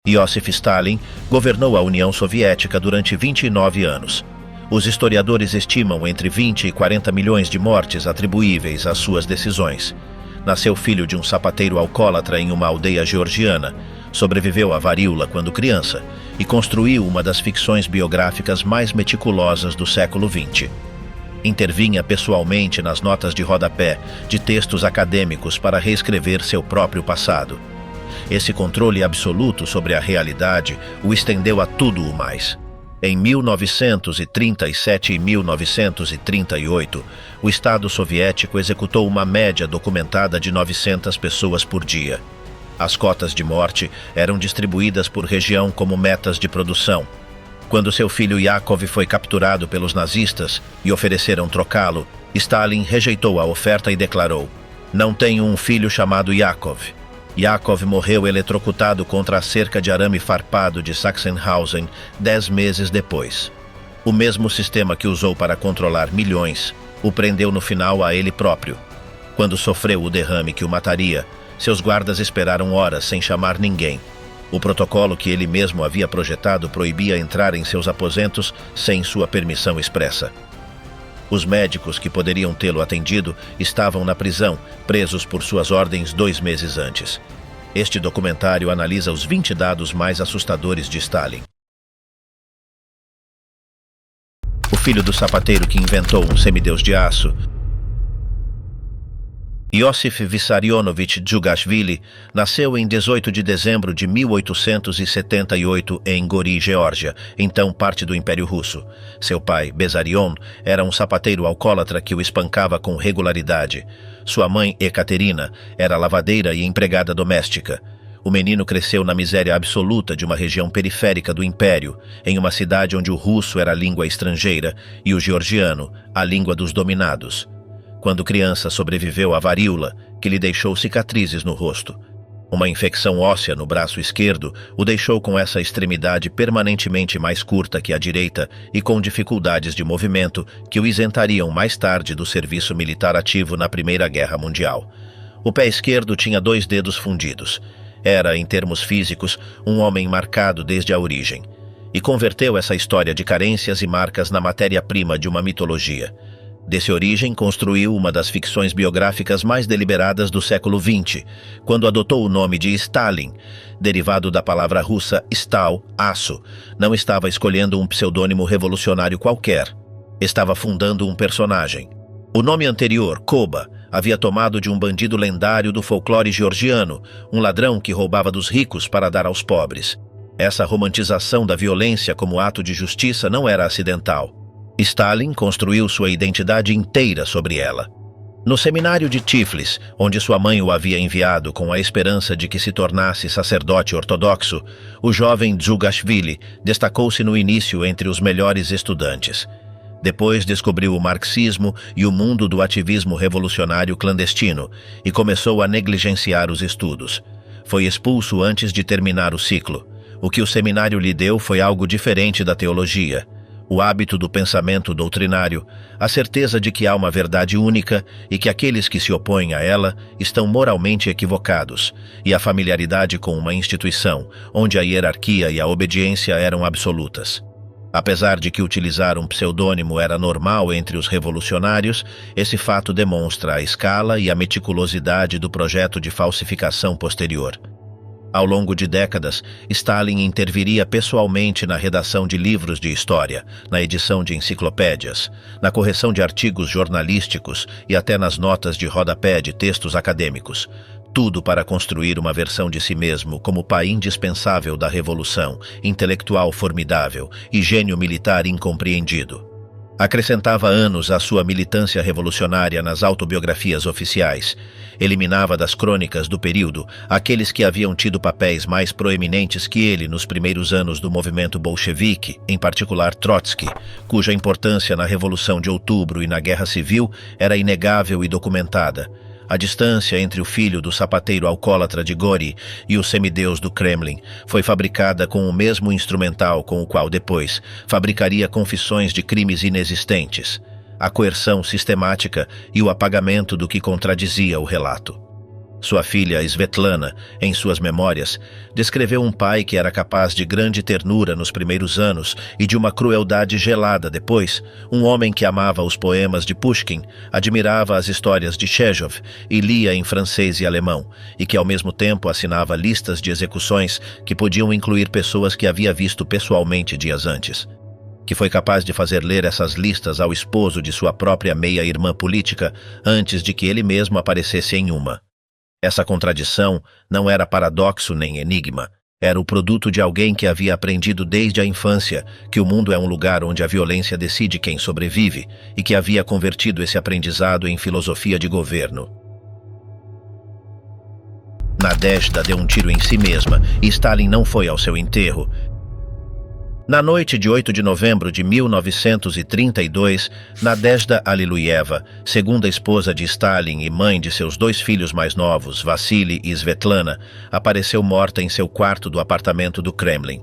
Iósif Stalin governou a União Soviética durante 29 anos. Os historiadores estimam entre 20 e 40 milhões de mortes atribuíveis às suas decisões. Nasceu filho de um sapateiro alcoólatra em uma aldeia georgiana, sobreviveu à varíola quando criança e construiu uma das ficções biográficas mais meticulosas do século XX. Intervinha pessoalmente nas notas de rodapé de textos acadêmicos para reescrever seu próprio passado. Esse controle absoluto sobre a realidade o estendeu a tudo o mais. Em 1937 e 1938, o Estado soviético executou uma média documentada de 900 pessoas por dia. As cotas de morte eram distribuídas por região como metas de produção. Quando seu filho Yakov foi capturado pelos nazistas e ofereceram trocá-lo, Stalin rejeitou a oferta e declarou: "Não tenho um filho chamado Yakov." Yakov morreu eletrocutado contra a cerca de arame farpado de Sachsenhausen 10 meses depois. O mesmo sistema que usou para controlar milhões o prendeu no final a ele próprio. Quando sofreu o derrame que o mataria, seus guardas esperaram horas sem chamar ninguém. O protocolo que ele mesmo havia projetado proibia entrar em seus aposentos sem sua permissão expressa. Os médicos que poderiam tê-lo atendido estavam na prisão, presos por suas ordens 2 meses antes. Este documentário analisa os 20 dados mais assustadores de Stalin. O filho do sapateiro que inventou um semideus de aço, Iosif Vissarionovich Djugashvili, nasceu em 18 de dezembro de 1878 em Gori, Geórgia, então parte do Império Russo. Seu pai, Besarion, era um sapateiro alcoólatra que o espancava com regularidade. Sua mãe, Ekaterina, era lavadeira e empregada doméstica. O menino cresceu na miséria absoluta de uma região periférica do Império, em uma cidade onde o russo era a língua estrangeira e o georgiano, a língua dos dominados. Quando criança, sobreviveu à varíola, que lhe deixou cicatrizes no rosto. Uma infecção óssea no braço esquerdo o deixou com essa extremidade permanentemente mais curta que a direita e com dificuldades de movimento que o isentariam mais tarde do serviço militar ativo na Primeira Guerra Mundial. O pé esquerdo tinha 2 dedos fundidos. Era, em termos físicos, um homem marcado desde a origem. E converteu essa história de carências e marcas na matéria-prima de uma mitologia. Desse origem, construiu uma das ficções biográficas mais deliberadas do século XX, quando adotou o nome de Stalin, derivado da palavra russa stal, aço. Não estava escolhendo um pseudônimo revolucionário qualquer. Estava fundando um personagem. O nome anterior, Koba, havia tomado de um bandido lendário do folclore georgiano, um ladrão que roubava dos ricos para dar aos pobres. Essa romantização da violência como ato de justiça não era acidental. Stalin construiu sua identidade inteira sobre ela. No seminário de Tiflis, onde sua mãe o havia enviado com a esperança de que se tornasse sacerdote ortodoxo, o jovem Djugashvili destacou-se no início entre os melhores estudantes. Depois descobriu o marxismo e o mundo do ativismo revolucionário clandestino e começou a negligenciar os estudos. Foi expulso antes de terminar o ciclo. O que o seminário lhe deu foi algo diferente da teologia. O hábito do pensamento doutrinário, a certeza de que há uma verdade única e que aqueles que se opõem a ela estão moralmente equivocados, e a familiaridade com uma instituição, onde a hierarquia e a obediência eram absolutas. Apesar de que utilizar um pseudônimo era normal entre os revolucionários, esse fato demonstra a escala e a meticulosidade do projeto de falsificação posterior. Ao longo de décadas, Stalin interviria pessoalmente na redação de livros de história, na edição de enciclopédias, na correção de artigos jornalísticos e até nas notas de rodapé de textos acadêmicos. Tudo para construir uma versão de si mesmo como pai indispensável da revolução, intelectual formidável e gênio militar incompreendido. Acrescentava anos à sua militância revolucionária nas autobiografias oficiais. Eliminava das crônicas do período aqueles que haviam tido papéis mais proeminentes que ele nos primeiros anos do movimento bolchevique, em particular Trotsky, cuja importância na Revolução de Outubro e na Guerra Civil era inegável e documentada. A distância entre o filho do sapateiro alcoólatra de Gori e o semideus do Kremlin foi fabricada com o mesmo instrumental com o qual depois fabricaria confissões de crimes inexistentes, a coerção sistemática e o apagamento do que contradizia o relato. Sua filha Svetlana, em suas memórias, descreveu um pai que era capaz de grande ternura nos primeiros anos e de uma crueldade gelada depois, um homem que amava os poemas de Pushkin, admirava as histórias de Chekhov e lia em francês e alemão, e que ao mesmo tempo assinava listas de execuções que podiam incluir pessoas que havia visto pessoalmente dias antes. Que foi capaz de fazer ler essas listas ao esposo de sua própria meia-irmã política antes de que ele mesmo aparecesse em uma. Essa contradição não era paradoxo nem enigma. Era o produto de alguém que havia aprendido desde a infância que o mundo é um lugar onde a violência decide quem sobrevive e que havia convertido esse aprendizado em filosofia de governo. Nadezhda deu um tiro em si mesma e Stalin não foi ao seu enterro. Na noite de 8 de novembro de 1932, Nadezhda Alliluyeva, segunda esposa de Stalin e mãe de seus 2 filhos mais novos, Vassily e Svetlana, apareceu morta em seu quarto do apartamento do Kremlin.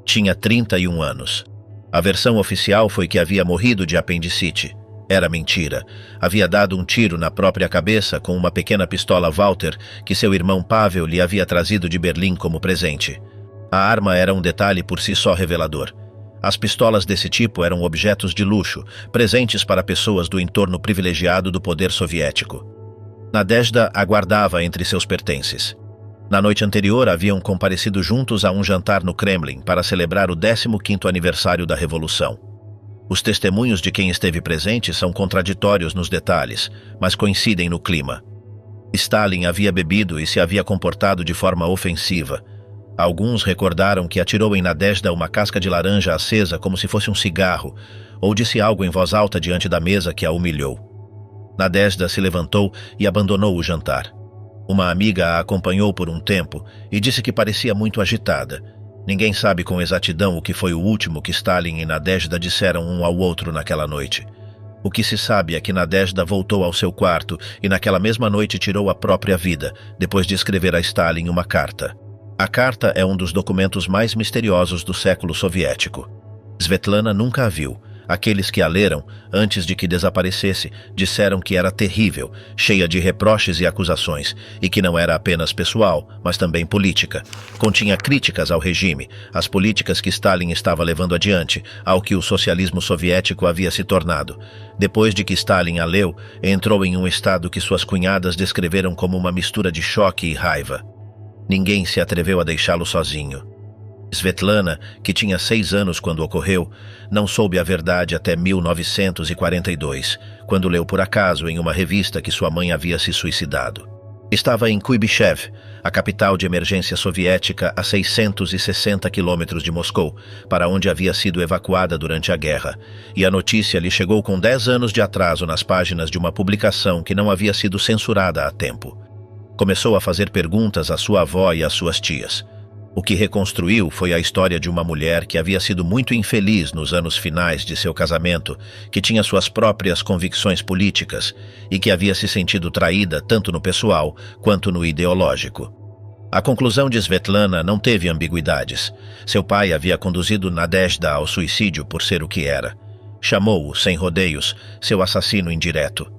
Tinha 31 anos. A versão oficial foi que havia morrido de apendicite. Era mentira. Havia dado um tiro na própria cabeça com uma pequena pistola Walter que seu irmão Pavel lhe havia trazido de Berlim como presente. A arma era um detalhe por si só revelador. As pistolas desse tipo eram objetos de luxo, presentes para pessoas do entorno privilegiado do poder soviético. Nadezhda aguardava entre seus pertences. Na noite anterior haviam comparecido juntos a um jantar no Kremlin para celebrar o 15º aniversário da Revolução. Os testemunhos de quem esteve presente são contraditórios nos detalhes, mas coincidem no clima. Stalin havia bebido e se havia comportado de forma ofensiva. Alguns recordaram que atirou em Nadezhda uma casca de laranja acesa como se fosse um cigarro, ou disse algo em voz alta diante da mesa que a humilhou. Nadezhda se levantou e abandonou o jantar. Uma amiga a acompanhou por um tempo e disse que parecia muito agitada. Ninguém sabe com exatidão o que foi o último que Stalin e Nadezhda disseram um ao outro naquela noite. O que se sabe é que Nadezhda voltou ao seu quarto e naquela mesma noite tirou a própria vida, depois de escrever a Stalin uma carta. A carta é um dos documentos mais misteriosos do século soviético. Svetlana nunca a viu. Aqueles que a leram, antes de que desaparecesse, disseram que era terrível, cheia de reproches e acusações, e que não era apenas pessoal, mas também política. Continha críticas ao regime, às políticas que Stalin estava levando adiante, ao que o socialismo soviético havia se tornado. Depois de que Stalin a leu, entrou em um estado que suas cunhadas descreveram como uma mistura de choque e raiva. Ninguém se atreveu a deixá-lo sozinho. Svetlana, que tinha 6 anos quando ocorreu, não soube a verdade até 1942, quando leu por acaso em uma revista que sua mãe havia se suicidado. Estava em Kuibychev, a capital de emergência soviética a 660 quilômetros de Moscou, para onde havia sido evacuada durante a guerra, e a notícia lhe chegou com 10 anos de atraso nas páginas de uma publicação que não havia sido censurada a tempo. Começou a fazer perguntas à sua avó e às suas tias. O que reconstruiu foi a história de uma mulher que havia sido muito infeliz nos anos finais de seu casamento, que tinha suas próprias convicções políticas e que havia se sentido traída tanto no pessoal quanto no ideológico. A conclusão de Svetlana não teve ambiguidades. Seu pai havia conduzido Nadezhda ao suicídio por ser o que era. Chamou-o, sem rodeios, seu assassino indireto.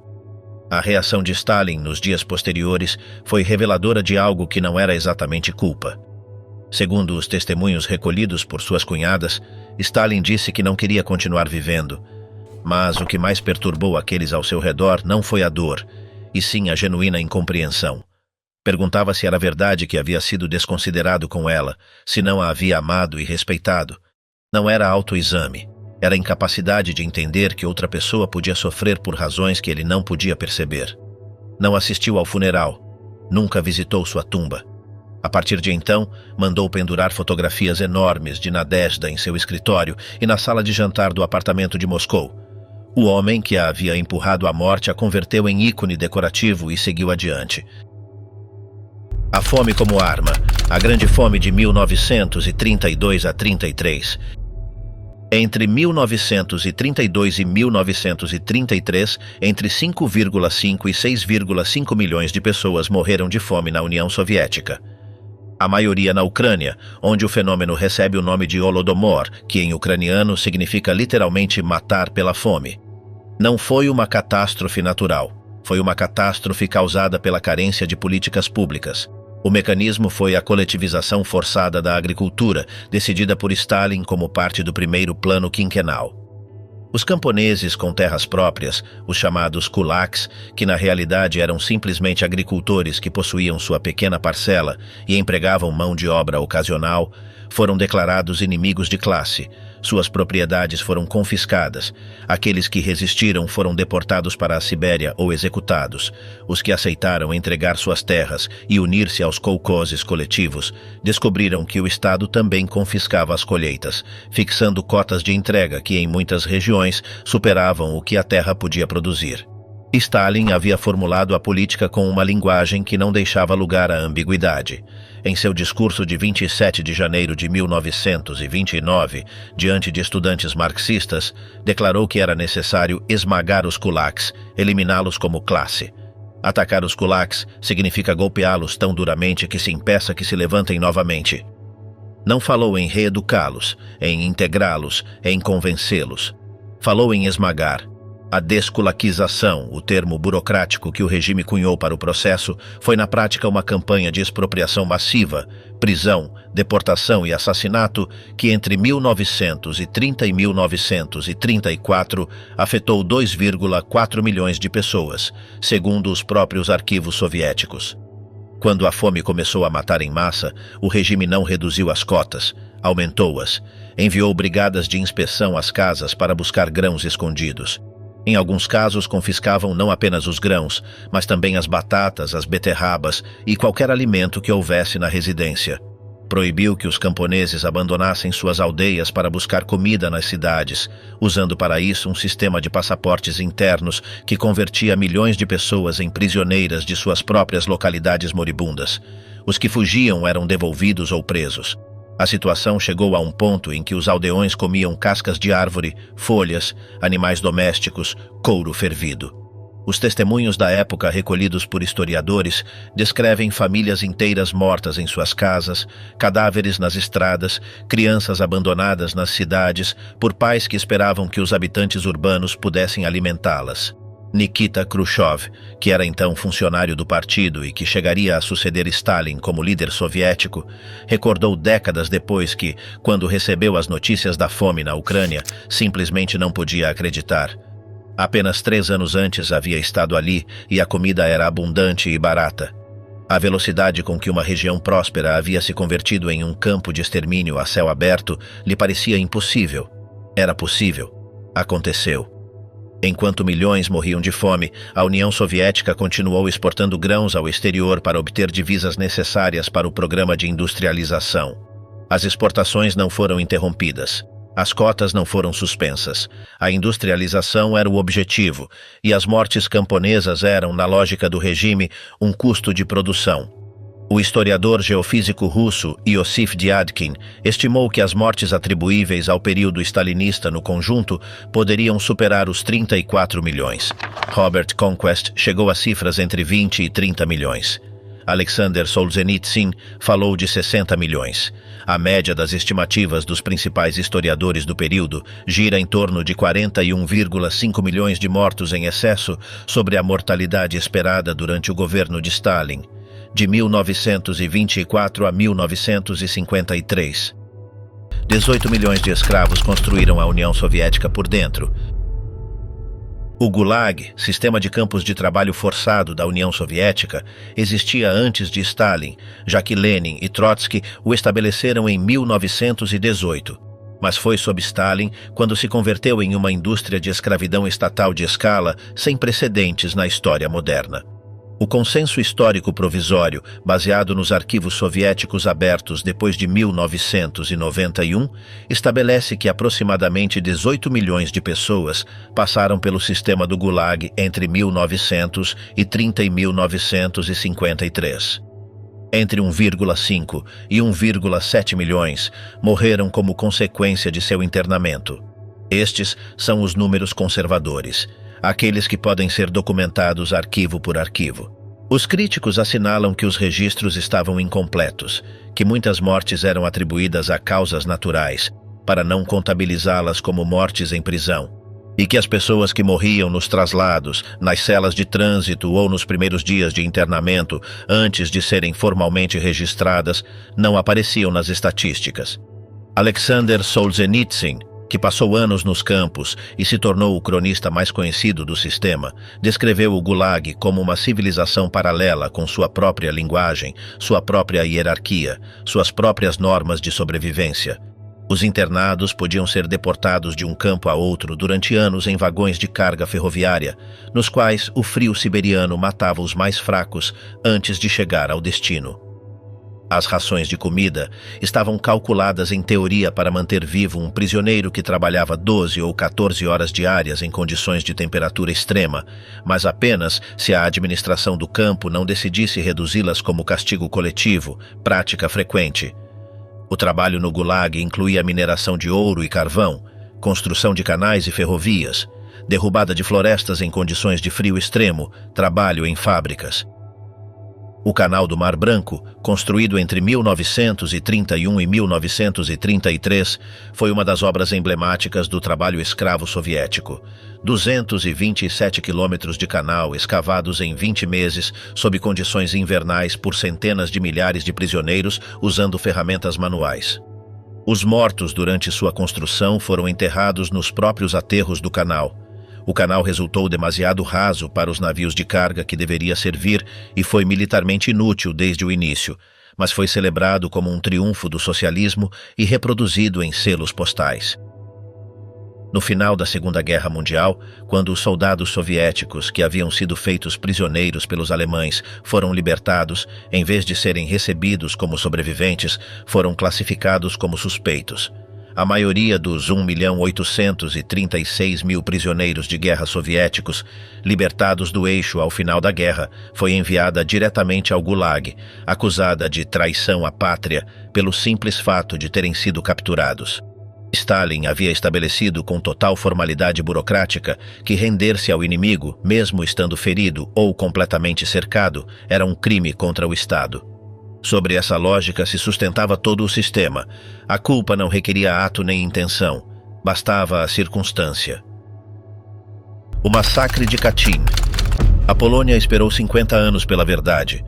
A reação de Stalin nos dias posteriores foi reveladora de algo que não era exatamente culpa. Segundo os testemunhos recolhidos por suas cunhadas, Stalin disse que não queria continuar vivendo. Mas o que mais perturbou aqueles ao seu redor não foi a dor, e sim a genuína incompreensão. Perguntava se era verdade que havia sido desconsiderado com ela, se não a havia amado e respeitado. Não era autoexame. Era a incapacidade de entender que outra pessoa podia sofrer por razões que ele não podia perceber. Não assistiu ao funeral. Nunca visitou sua tumba. A partir de então, mandou pendurar fotografias enormes de Nadezhda em seu escritório e na sala de jantar do apartamento de Moscou. O homem que a havia empurrado à morte a converteu em ícone decorativo e seguiu adiante. A fome como arma. A grande fome de 1932 a 33. Entre 1932 e 1933, entre 5,5 e 6,5 milhões de pessoas morreram de fome na União Soviética. A maioria na Ucrânia, onde o fenômeno recebe o nome de Holodomor, que em ucraniano significa literalmente matar pela fome. Não foi uma catástrofe natural. Foi uma catástrofe causada pela carência de políticas públicas. O mecanismo foi a coletivização forçada da agricultura, decidida por Stalin como parte do primeiro plano quinquenal. Os camponeses com terras próprias, os chamados kulaks, que na realidade eram simplesmente agricultores que possuíam sua pequena parcela e empregavam mão de obra ocasional, foram declarados inimigos de classe. Suas propriedades foram confiscadas. Aqueles que resistiram foram deportados para a Sibéria ou executados. Os que aceitaram entregar suas terras e unir-se aos kolkhozes coletivos descobriram que o Estado também confiscava as colheitas, fixando cotas de entrega que em muitas regiões superavam o que a terra podia produzir. Stalin havia formulado a política com uma linguagem que não deixava lugar à ambiguidade. Em seu discurso de 27 de janeiro de 1929, diante de estudantes marxistas, declarou que era necessário esmagar os kulaks, eliminá-los como classe. Atacar os kulaks significa golpeá-los tão duramente que se impeça que se levantem novamente. Não falou em reeducá-los, em integrá-los, em convencê-los. Falou em esmagar. A desculaquização, o termo burocrático que o regime cunhou para o processo, foi na prática uma campanha de expropriação massiva, prisão, deportação e assassinato que entre 1930 e 1934 afetou 2,4 milhões de pessoas, segundo os próprios arquivos soviéticos. Quando a fome começou a matar em massa, o regime não reduziu as cotas, aumentou-as. Enviou brigadas de inspeção às casas para buscar grãos escondidos. Em alguns casos, confiscavam não apenas os grãos, mas também as batatas, as beterrabas e qualquer alimento que houvesse na residência. Proibiu que os camponeses abandonassem suas aldeias para buscar comida nas cidades, usando para isso um sistema de passaportes internos que convertia milhões de pessoas em prisioneiras de suas próprias localidades moribundas. Os que fugiam eram devolvidos ou presos. A situação chegou a um ponto em que os aldeões comiam cascas de árvore, folhas, animais domésticos, couro fervido. Os testemunhos da época recolhidos por historiadores descrevem famílias inteiras mortas em suas casas, cadáveres nas estradas, crianças abandonadas nas cidades por pais que esperavam que os habitantes urbanos pudessem alimentá-las. Nikita Khrushchev, que era então funcionário do partido e que chegaria a suceder Stalin como líder soviético, recordou décadas depois que, quando recebeu as notícias da fome na Ucrânia, simplesmente não podia acreditar. Apenas 3 anos antes havia estado ali e a comida era abundante e barata. A velocidade com que uma região próspera havia se convertido em um campo de extermínio a céu aberto lhe parecia impossível. Era possível. Aconteceu. Enquanto milhões morriam de fome, a União Soviética continuou exportando grãos ao exterior para obter divisas necessárias para o programa de industrialização. As exportações não foram interrompidas. As cotas não foram suspensas. A industrialização era o objetivo, e as mortes camponesas eram, na lógica do regime, um custo de produção. O historiador geofísico russo Iosif Dyadkin estimou que as mortes atribuíveis ao período stalinista no conjunto poderiam superar os 34 milhões. Robert Conquest chegou a cifras entre 20 e 30 milhões. Alexander Solzhenitsyn falou de 60 milhões. A média das estimativas dos principais historiadores do período gira em torno de 41,5 milhões de mortos em excesso sobre a mortalidade esperada durante o governo de Stalin, de 1924 a 1953. 18 milhões de escravos construíram a União Soviética por dentro. O Gulag, sistema de campos de trabalho forçado da União Soviética, existia antes de Stalin, já que Lenin e Trotsky o estabeleceram em 1918. Mas foi sob Stalin quando se converteu em uma indústria de escravidão estatal de escala sem precedentes na história moderna. O consenso histórico provisório, baseado nos arquivos soviéticos abertos depois de 1991, estabelece que aproximadamente 18 milhões de pessoas passaram pelo sistema do Gulag entre 1930 e 1953. Entre 1,5 e 1,7 milhões morreram como consequência de seu internamento. Estes são os números conservadores, aqueles que podem ser documentados arquivo por arquivo. Os críticos assinalam que os registros estavam incompletos, que muitas mortes eram atribuídas a causas naturais, para não contabilizá-las como mortes em prisão, e que as pessoas que morriam nos traslados, nas celas de trânsito ou nos primeiros dias de internamento, antes de serem formalmente registradas, não apareciam nas estatísticas. Alexander Solzhenitsyn, que passou anos nos campos e se tornou o cronista mais conhecido do sistema, descreveu o Gulag como uma civilização paralela com sua própria linguagem, sua própria hierarquia, suas próprias normas de sobrevivência. Os internados podiam ser deportados de um campo a outro durante anos em vagões de carga ferroviária, nos quais o frio siberiano matava os mais fracos antes de chegar ao destino. As rações de comida estavam calculadas em teoria para manter vivo um prisioneiro que trabalhava 12 ou 14 horas diárias em condições de temperatura extrema, mas apenas se a administração do campo não decidisse reduzi-las como castigo coletivo, prática frequente. O trabalho no Gulag incluía mineração de ouro e carvão, construção de canais e ferrovias, derrubada de florestas em condições de frio extremo, trabalho em fábricas. O Canal do Mar Branco, construído entre 1931 e 1933, foi uma das obras emblemáticas do trabalho escravo soviético. 227 quilômetros de canal escavados em 20 meses, sob condições invernais por centenas de milhares de prisioneiros usando ferramentas manuais. Os mortos durante sua construção foram enterrados nos próprios aterros do canal. O canal resultou demasiado raso para os navios de carga que deveria servir e foi militarmente inútil desde o início, mas foi celebrado como um triunfo do socialismo e reproduzido em selos postais. No final da Segunda Guerra Mundial, quando os soldados soviéticos que haviam sido feitos prisioneiros pelos alemães foram libertados, em vez de serem recebidos como sobreviventes, foram classificados como suspeitos. A maioria dos 1.836.000 prisioneiros de guerra soviéticos, libertados do eixo ao final da guerra, foi enviada diretamente ao Gulag, acusada de traição à pátria pelo simples fato de terem sido capturados. Stalin havia estabelecido com total formalidade burocrática que render-se ao inimigo, mesmo estando ferido ou completamente cercado, era um crime contra o Estado. Sobre essa lógica se sustentava todo o sistema. A culpa não requeria ato nem intenção, bastava a circunstância. O massacre de Katyn. A Polônia esperou 50 anos pela verdade.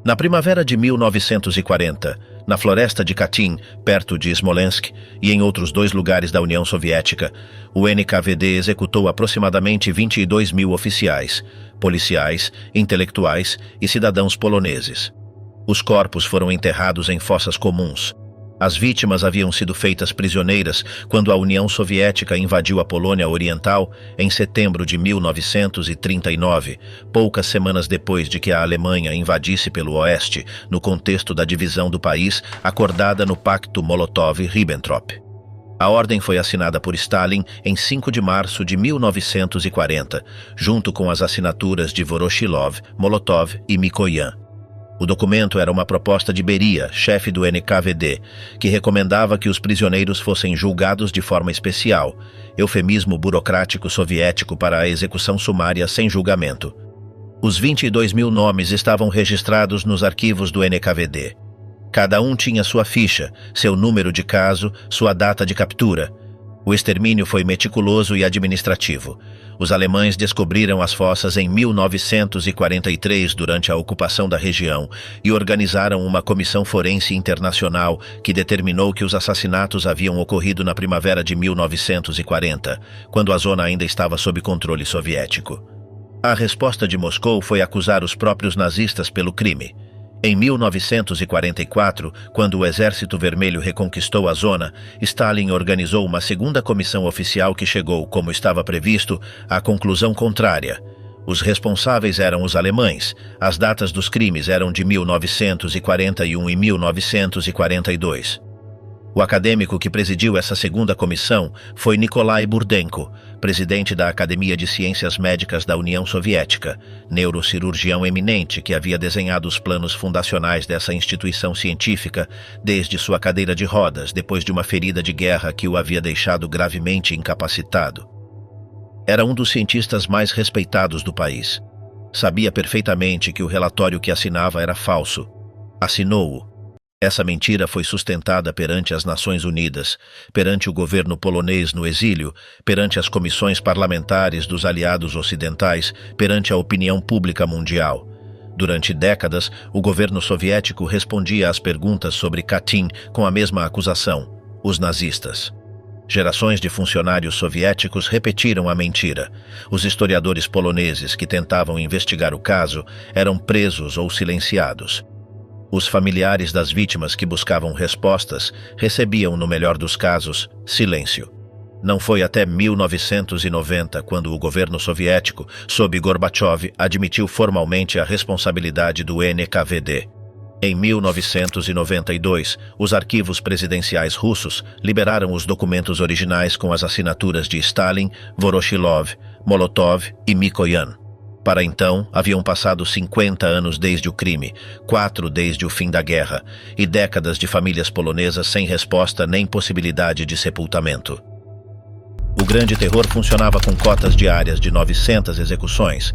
Na primavera de 1940, na floresta de Katyn, perto de Smolensk, e em outros 2 lugares da União Soviética, o NKVD executou aproximadamente 22.000 oficiais, policiais, intelectuais e cidadãos poloneses. Os corpos foram enterrados em fossas comuns. As vítimas haviam sido feitas prisioneiras quando a União Soviética invadiu a Polônia Oriental em setembro de 1939, poucas semanas depois de que a Alemanha invadisse pelo oeste, no contexto da divisão do país acordada no Pacto Molotov-Ribbentrop. A ordem foi assinada por Stalin em 5 de março de 1940, junto com as assinaturas de Voroshilov, Molotov e Mikoyan. O documento era uma proposta de Beria, chefe do NKVD, que recomendava que os prisioneiros fossem julgados de forma especial, eufemismo burocrático soviético para a execução sumária sem julgamento. Os 22.000 nomes estavam registrados nos arquivos do NKVD. Cada um tinha sua ficha, seu número de caso, sua data de captura. O extermínio foi meticuloso e administrativo. Os alemães descobriram as fossas em 1943 durante a ocupação da região e organizaram uma comissão forense internacional que determinou que os assassinatos haviam ocorrido na primavera de 1940, quando a zona ainda estava sob controle soviético. A resposta de Moscou foi acusar os próprios nazistas pelo crime. Em 1944, quando o Exército Vermelho reconquistou a zona, Stalin organizou uma segunda comissão oficial que chegou, como estava previsto, à conclusão contrária. Os responsáveis eram os alemães. As datas dos crimes eram de 1941 e 1942. O acadêmico que presidiu essa segunda comissão foi Nikolai Burdenko, presidente da Academia de Ciências Médicas da União Soviética, neurocirurgião eminente que havia desenhado os planos fundacionais dessa instituição científica desde sua cadeira de rodas, depois de uma ferida de guerra que o havia deixado gravemente incapacitado. Era um dos cientistas mais respeitados do país. Sabia perfeitamente que o relatório que assinava era falso. Assinou-o. Essa mentira foi sustentada perante as Nações Unidas, perante o governo polonês no exílio, perante as comissões parlamentares dos aliados ocidentais, perante a opinião pública mundial. Durante décadas, o governo soviético respondia às perguntas sobre Katyn com a mesma acusação: os nazistas. Gerações de funcionários soviéticos repetiram a mentira. Os historiadores poloneses que tentavam investigar o caso eram presos ou silenciados. Os familiares das vítimas que buscavam respostas recebiam, no melhor dos casos, silêncio. Não foi até 1990 quando o governo soviético, sob Gorbachev, admitiu formalmente a responsabilidade do NKVD. Em 1992, os arquivos presidenciais russos liberaram os documentos originais com as assinaturas de Stalin, Voroshilov, Molotov e Mikoyan. Para então, haviam passado 50 anos desde o crime, 4 desde o fim da guerra, e décadas de famílias polonesas sem resposta nem possibilidade de sepultamento. O Grande Terror funcionava com cotas diárias de 900 execuções.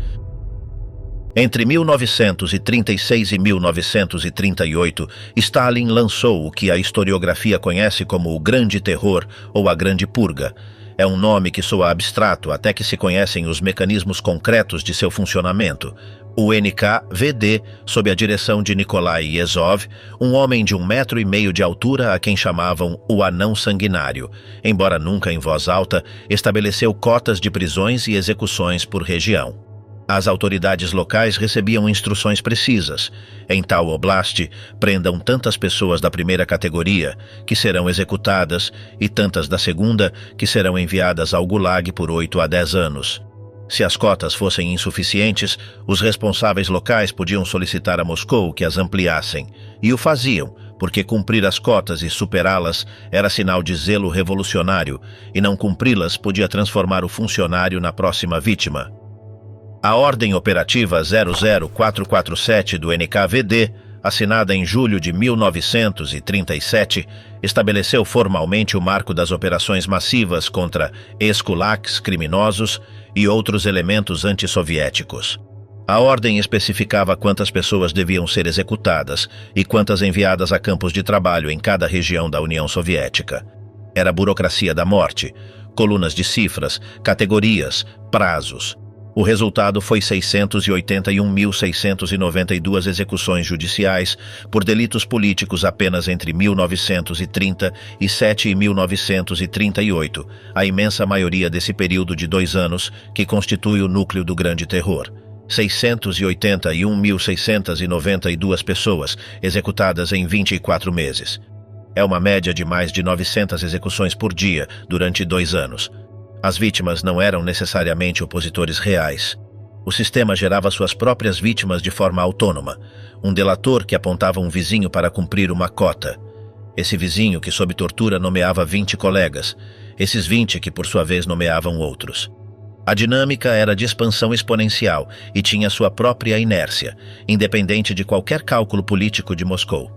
Entre 1936 e 1938, Stalin lançou o que a historiografia conhece como o Grande Terror ou a Grande Purga. É um nome que soa abstrato até que se conhecem os mecanismos concretos de seu funcionamento. O NKVD, sob a direção de Nikolai Yezhov, um homem de 1,5 metro de altura a quem chamavam o Anão Sanguinário, embora nunca em voz alta, estabeleceu cotas de prisões e execuções por região. As autoridades locais recebiam instruções precisas. Em tal oblast, prendam tantas pessoas da primeira categoria, que serão executadas, e tantas da segunda, que serão enviadas ao Gulag por 8 a 10 anos. Se as cotas fossem insuficientes, os responsáveis locais podiam solicitar a Moscou que as ampliassem, e o faziam, porque cumprir as cotas e superá-las era sinal de zelo revolucionário, e não cumpri-las podia transformar o funcionário na próxima vítima. A Ordem Operativa 00447 do NKVD, assinada em julho de 1937, estabeleceu formalmente o marco das operações massivas contra ex-kulaks criminosos e outros elementos antissoviéticos. A ordem especificava quantas pessoas deviam ser executadas e quantas enviadas a campos de trabalho em cada região da União Soviética. Era a burocracia da morte, colunas de cifras, categorias, prazos. O resultado foi 681.692 execuções judiciais por delitos políticos apenas entre 1937 e 1938, a imensa maioria desse período de 2 anos, que constitui o núcleo do Grande Terror. 681.692 pessoas executadas em 24 meses. É uma média de mais de 900 execuções por dia durante 2 anos. As vítimas não eram necessariamente opositores reais. O sistema gerava suas próprias vítimas de forma autônoma. Um delator que apontava um vizinho para cumprir uma cota. Esse vizinho que, sob tortura, nomeava 20 colegas. Esses 20 que, por sua vez, nomeavam outros. A dinâmica era de expansão exponencial e tinha sua própria inércia, independente de qualquer cálculo político de Moscou.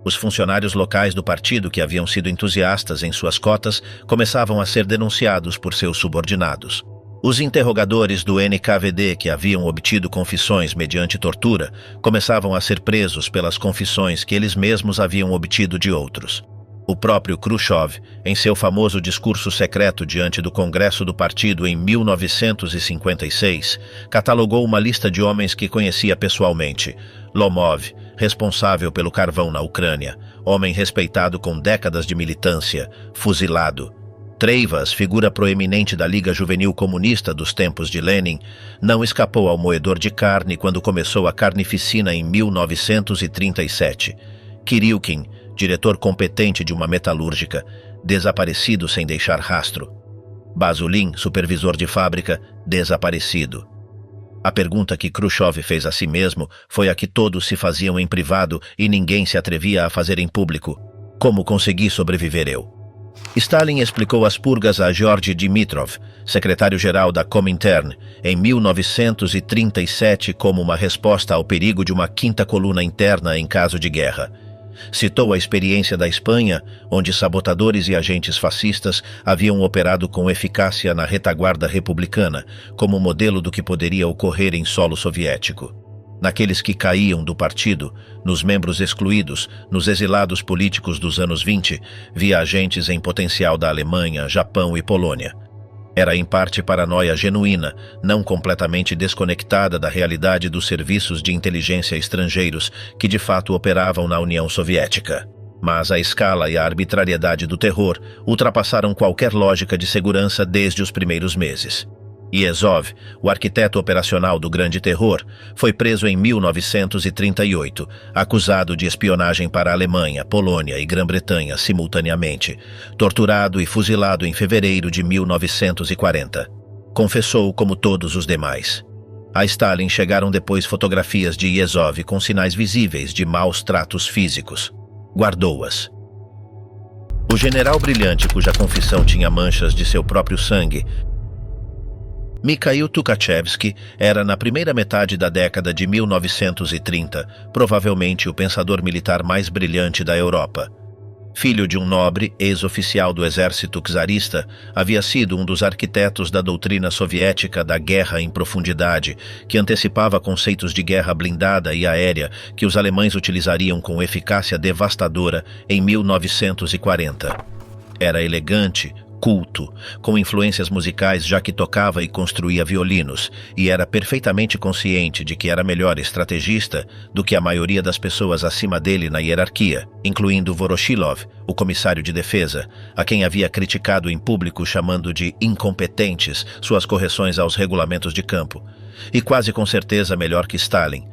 Os funcionários locais do partido que haviam sido entusiastas em suas cotas começavam a ser denunciados por seus subordinados. Os interrogadores do NKVD que haviam obtido confissões mediante tortura começavam a ser presos pelas confissões que eles mesmos haviam obtido de outros. O próprio Khrushchev, em seu famoso discurso secreto diante do Congresso do Partido em 1956, catalogou uma lista de homens que conhecia pessoalmente. Lomov, responsável pelo carvão na Ucrânia, homem respeitado com décadas de militância, fuzilado. Treivas, figura proeminente da Liga Juvenil Comunista dos tempos de Lenin, não escapou ao moedor de carne quando começou a carnificina em 1937. Kirilkin, diretor competente de uma metalúrgica, desaparecido sem deixar rastro. Basulin, supervisor de fábrica, desaparecido. A pergunta que Khrushchev fez a si mesmo foi a que todos se faziam em privado e ninguém se atrevia a fazer em público. Como consegui sobreviver eu? Stalin explicou as purgas a Georgy Dimitrov, secretário-geral da Comintern, em 1937 como uma resposta ao perigo de uma quinta coluna interna em caso de guerra. Citou a experiência da Espanha, onde sabotadores e agentes fascistas haviam operado com eficácia na retaguarda republicana, como modelo do que poderia ocorrer em solo soviético. Naqueles que caíam do partido, nos membros excluídos, nos exilados políticos dos anos 20, via agentes em potencial da Alemanha, Japão e Polônia. Era em parte paranoia genuína, não completamente desconectada da realidade dos serviços de inteligência estrangeiros que de fato operavam na União Soviética. Mas a escala e a arbitrariedade do terror ultrapassaram qualquer lógica de segurança desde os primeiros meses. Yezhov, o arquiteto operacional do Grande Terror, foi preso em 1938, acusado de espionagem para a Alemanha, Polônia e Grã-Bretanha simultaneamente, torturado e fuzilado em fevereiro de 1940. Confessou como todos os demais. A Stalin chegaram depois fotografias de Yezhov com sinais visíveis de maus tratos físicos. Guardou-as. O general brilhante, cuja confissão tinha manchas de seu próprio sangue, Mikhail Tukhachevsky, era na primeira metade da década de 1930, provavelmente o pensador militar mais brilhante da Europa. Filho de um nobre, ex-oficial do exército czarista, havia sido um dos arquitetos da doutrina soviética da guerra em profundidade, que antecipava conceitos de guerra blindada e aérea que os alemães utilizariam com eficácia devastadora em 1940. Era elegante, culto, com influências musicais já que tocava e construía violinos, e era perfeitamente consciente de que era melhor estrategista do que a maioria das pessoas acima dele na hierarquia, incluindo Voroshilov, o comissário de defesa, a quem havia criticado em público chamando de incompetentes suas correções aos regulamentos de campo, e quase com certeza melhor que Stalin.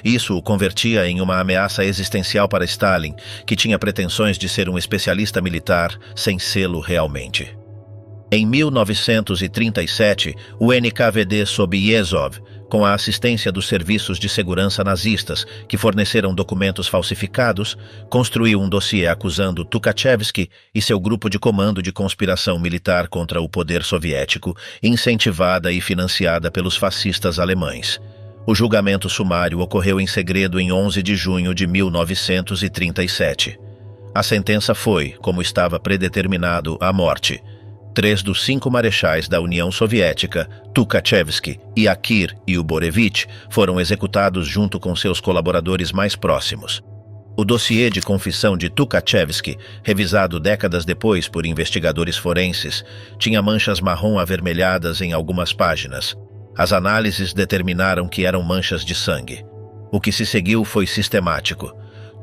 Isso o convertia em uma ameaça existencial para Stalin, que tinha pretensões de ser um especialista militar sem sê-lo realmente. Em 1937, o NKVD sob Yezhov, com a assistência dos serviços de segurança nazistas, que forneceram documentos falsificados, construiu um dossiê acusando Tukhachevsky e seu grupo de comando de conspiração militar contra o poder soviético, incentivada e financiada pelos fascistas alemães. O julgamento sumário ocorreu em segredo em 11 de junho de 1937. A sentença foi, como estava predeterminado, a morte. 3 dos 5 marechais da União Soviética, Tukhachevsky, Yakir e Uborevich, foram executados junto com seus colaboradores mais próximos. O dossiê de confissão de Tukhachevsky, revisado décadas depois por investigadores forenses, tinha manchas marrom avermelhadas em algumas páginas. As análises determinaram que eram manchas de sangue. O que se seguiu foi sistemático.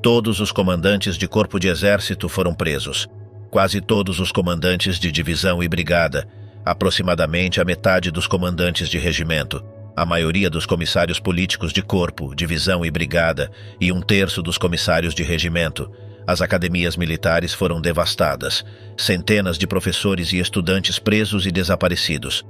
Todos os comandantes de corpo de exército foram presos. Quase todos os comandantes de divisão e brigada, aproximadamente a metade dos comandantes de regimento, a maioria dos comissários políticos de corpo, divisão e brigada e 1/3 dos comissários de regimento. As academias militares foram devastadas, centenas de professores e estudantes presos e desaparecidos.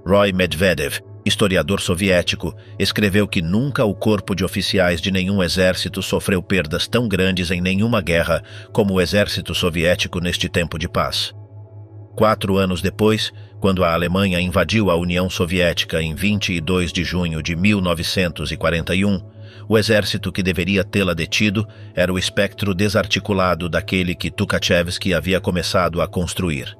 Roy Medvedev, historiador soviético, escreveu que nunca o corpo de oficiais de nenhum exército sofreu perdas tão grandes em nenhuma guerra como o exército soviético neste tempo de paz. 4 anos depois, quando a Alemanha invadiu a União Soviética em 22 de junho de 1941, o exército que deveria tê-la detido era o espectro desarticulado daquele que Tukhachevsky havia começado a construir.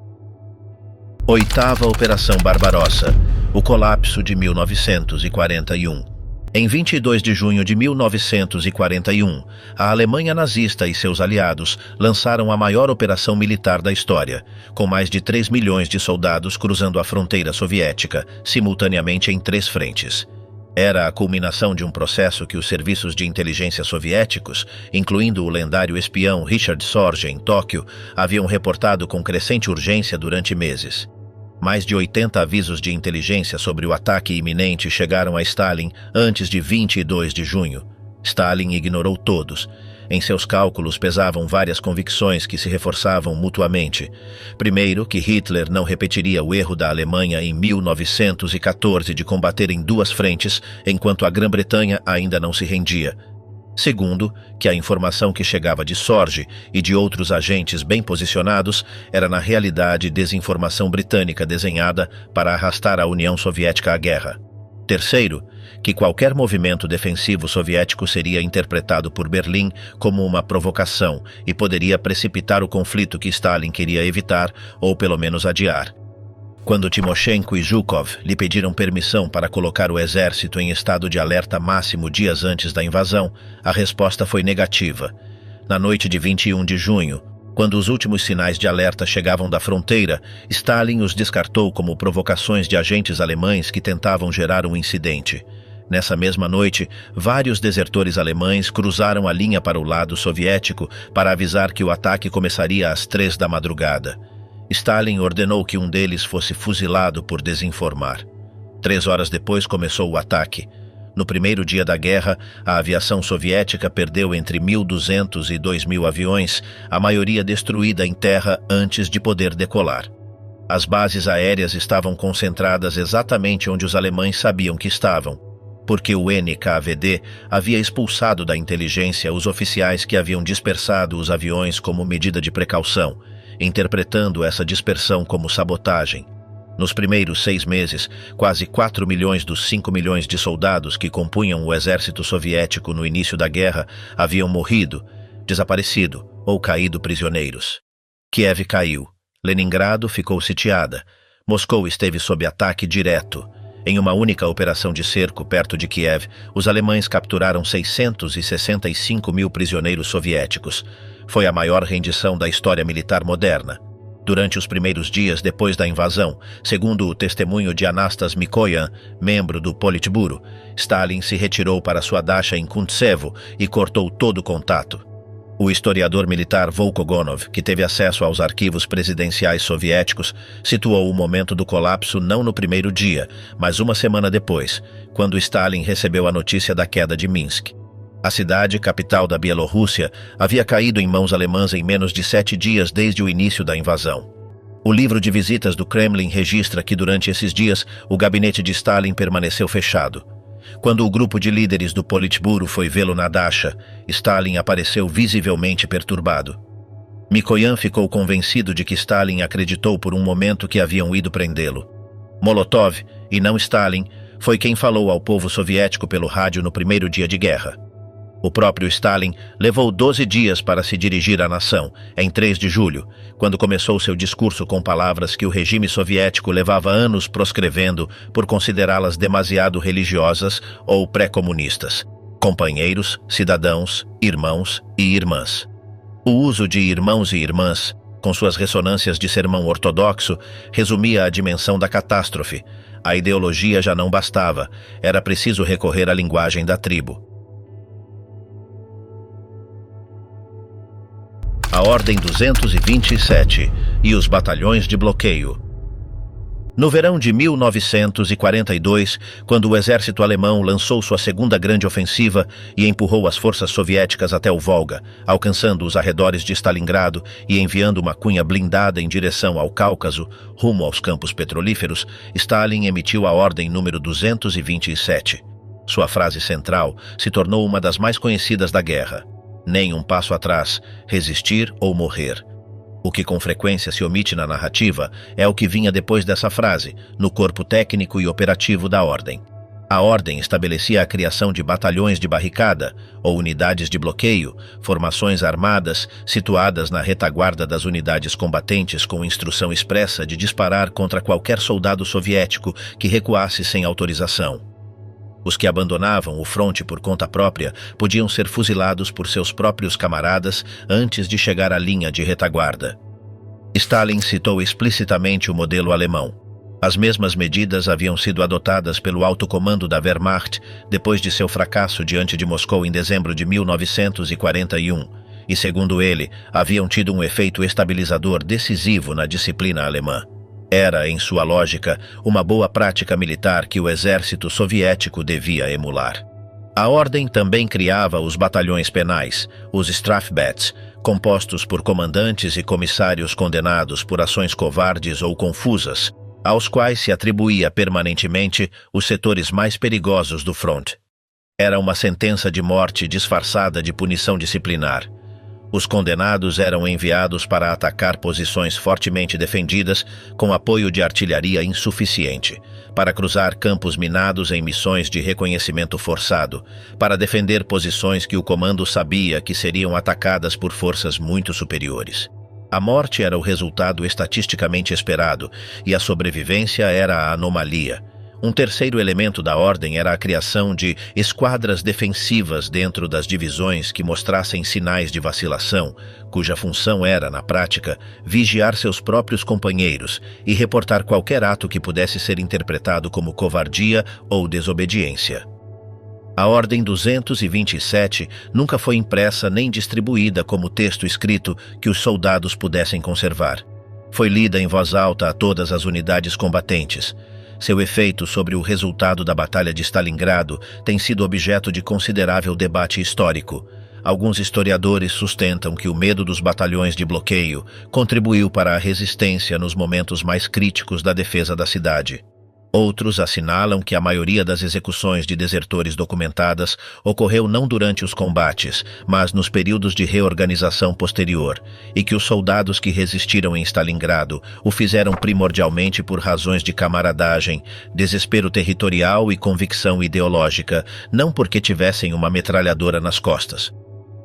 8ª Operação Barbarossa, o colapso de 1941. Em 22 de junho de 1941, a Alemanha nazista e seus aliados lançaram a maior operação militar da história, com mais de 3 milhões de soldados cruzando a fronteira soviética, simultaneamente em 3 frentes. Era a culminação de um processo que os serviços de inteligência soviéticos, incluindo o lendário espião Richard Sorge em Tóquio, haviam reportado com crescente urgência durante meses. Mais de 80 avisos de inteligência sobre o ataque iminente chegaram a Stalin antes de 22 de junho. Stalin ignorou todos. Em seus cálculos pesavam várias convicções que se reforçavam mutuamente. Primeiro, que Hitler não repetiria o erro da Alemanha em 1914 de combater em 2 frentes, enquanto a Grã-Bretanha ainda não se rendia. Segundo, que a informação que chegava de Sorge e de outros agentes bem posicionados era na realidade desinformação britânica desenhada para arrastar a União Soviética à guerra. Terceiro, que qualquer movimento defensivo soviético seria interpretado por Berlim como uma provocação e poderia precipitar o conflito que Stalin queria evitar ou pelo menos adiar. Quando Timoshenko e Zhukov lhe pediram permissão para colocar o exército em estado de alerta máximo dias antes da invasão, a resposta foi negativa. Na noite de 21 de junho, quando os últimos sinais de alerta chegavam da fronteira, Stalin os descartou como provocações de agentes alemães que tentavam gerar um incidente. Nessa mesma noite, vários desertores alemães cruzaram a linha para o lado soviético para avisar que o ataque começaria às 3 da madrugada. Stalin ordenou que um deles fosse fuzilado por desinformar. 3 horas depois começou o ataque. No primeiro dia da guerra, a aviação soviética perdeu entre 1.200 e 2.000 aviões, a maioria destruída em terra antes de poder decolar. As bases aéreas estavam concentradas exatamente onde os alemães sabiam que estavam, porque o NKVD havia expulsado da inteligência os oficiais que haviam dispersado os aviões como medida de precaução, interpretando essa dispersão como sabotagem. Nos primeiros 6 meses, quase 4 milhões dos 5 milhões de soldados que compunham o exército soviético no início da guerra haviam morrido, desaparecido ou caído prisioneiros. Kiev caiu. Leningrado ficou sitiada. Moscou esteve sob ataque direto. Em uma única operação de cerco perto de Kiev, os alemães capturaram 665 mil prisioneiros soviéticos. Foi a maior rendição da história militar moderna. Durante os primeiros dias depois da invasão, segundo o testemunho de Anastas Mikoyan, membro do Politburo, Stalin se retirou para sua dacha em Kuntsevo e cortou todo o contato. O historiador militar Volkogonov, que teve acesso aos arquivos presidenciais soviéticos, situou o momento do colapso não no primeiro dia, mas uma semana depois, quando Stalin recebeu a notícia da queda de Minsk. A cidade, capital da Bielorrússia, havia caído em mãos alemãs em menos de 7 dias desde o início da invasão. O livro de visitas do Kremlin registra que durante esses dias o gabinete de Stalin permaneceu fechado. Quando o grupo de líderes do Politburo foi vê-lo na dacha, Stalin apareceu visivelmente perturbado. Mikoyan ficou convencido de que Stalin acreditou por um momento que haviam ido prendê-lo. Molotov, e não Stalin, foi quem falou ao povo soviético pelo rádio no primeiro dia de guerra. O próprio Stalin levou 12 dias para se dirigir à nação, em 3 de julho, quando começou seu discurso com palavras que o regime soviético levava anos proscrevendo por considerá-las demasiado religiosas ou pré-comunistas. Companheiros, cidadãos, irmãos e irmãs. O uso de irmãos e irmãs, com suas ressonâncias de sermão ortodoxo, resumia a dimensão da catástrofe. A ideologia já não bastava, era preciso recorrer à linguagem da tribo. A Ordem 227 e os batalhões de bloqueio. No verão de 1942, quando o exército alemão lançou sua segunda grande ofensiva e empurrou as forças soviéticas até o Volga, alcançando os arredores de Stalingrado e enviando uma cunha blindada em direção ao Cáucaso, rumo aos campos petrolíferos, Stalin emitiu a Ordem número 227. Sua frase central se tornou uma das mais conhecidas da guerra. Nem um passo atrás, resistir ou morrer. O que com frequência se omite na narrativa é o que vinha depois dessa frase, no corpo técnico e operativo da Ordem. A Ordem estabelecia a criação de batalhões de barricada, ou unidades de bloqueio, formações armadas situadas na retaguarda das unidades combatentes com instrução expressa de disparar contra qualquer soldado soviético que recuasse sem autorização. Os que abandonavam o fronte por conta própria podiam ser fuzilados por seus próprios camaradas antes de chegar à linha de retaguarda. Stalin citou explicitamente o modelo alemão. As mesmas medidas haviam sido adotadas pelo alto comando da Wehrmacht depois de seu fracasso diante de Moscou em dezembro de 1941, e, segundo ele, haviam tido um efeito estabilizador decisivo na disciplina alemã. Era, em sua lógica, uma boa prática militar que o exército soviético devia emular. A Ordem também criava os batalhões penais, os Strafbats, compostos por comandantes e comissários condenados por ações covardes ou confusas, aos quais se atribuía permanentemente os setores mais perigosos do front. Era uma sentença de morte disfarçada de punição disciplinar. Os condenados eram enviados para atacar posições fortemente defendidas com apoio de artilharia insuficiente, para cruzar campos minados em missões de reconhecimento forçado, para defender posições que o comando sabia que seriam atacadas por forças muito superiores. A morte era o resultado estatisticamente esperado e a sobrevivência era a anomalia. Um terceiro elemento da ordem era a criação de esquadras defensivas dentro das divisões que mostrassem sinais de vacilação, cuja função era, na prática, vigiar seus próprios companheiros e reportar qualquer ato que pudesse ser interpretado como covardia ou desobediência. A Ordem 227 nunca foi impressa nem distribuída como texto escrito que os soldados pudessem conservar. Foi lida em voz alta a todas as unidades combatentes. Seu efeito sobre o resultado da Batalha de Stalingrado tem sido objeto de considerável debate histórico. Alguns historiadores sustentam que o medo dos batalhões de bloqueio contribuiu para a resistência nos momentos mais críticos da defesa da cidade. Outros assinalam que a maioria das execuções de desertores documentadas ocorreu não durante os combates, mas nos períodos de reorganização posterior, e que os soldados que resistiram em Stalingrado o fizeram primordialmente por razões de camaradagem, desespero territorial e convicção ideológica, não porque tivessem uma metralhadora nas costas.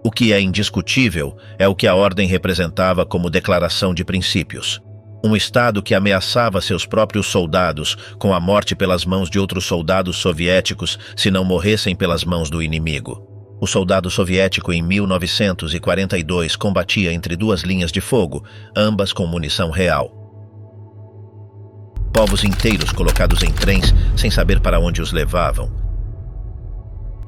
O que é indiscutível é o que a ordem representava como declaração de princípios. Um Estado que ameaçava seus próprios soldados com a morte pelas mãos de outros soldados soviéticos se não morressem pelas mãos do inimigo. O soldado soviético em 1942 combatia entre duas linhas de fogo, ambas com munição real. Povos inteiros colocados em trens sem saber para onde os levavam.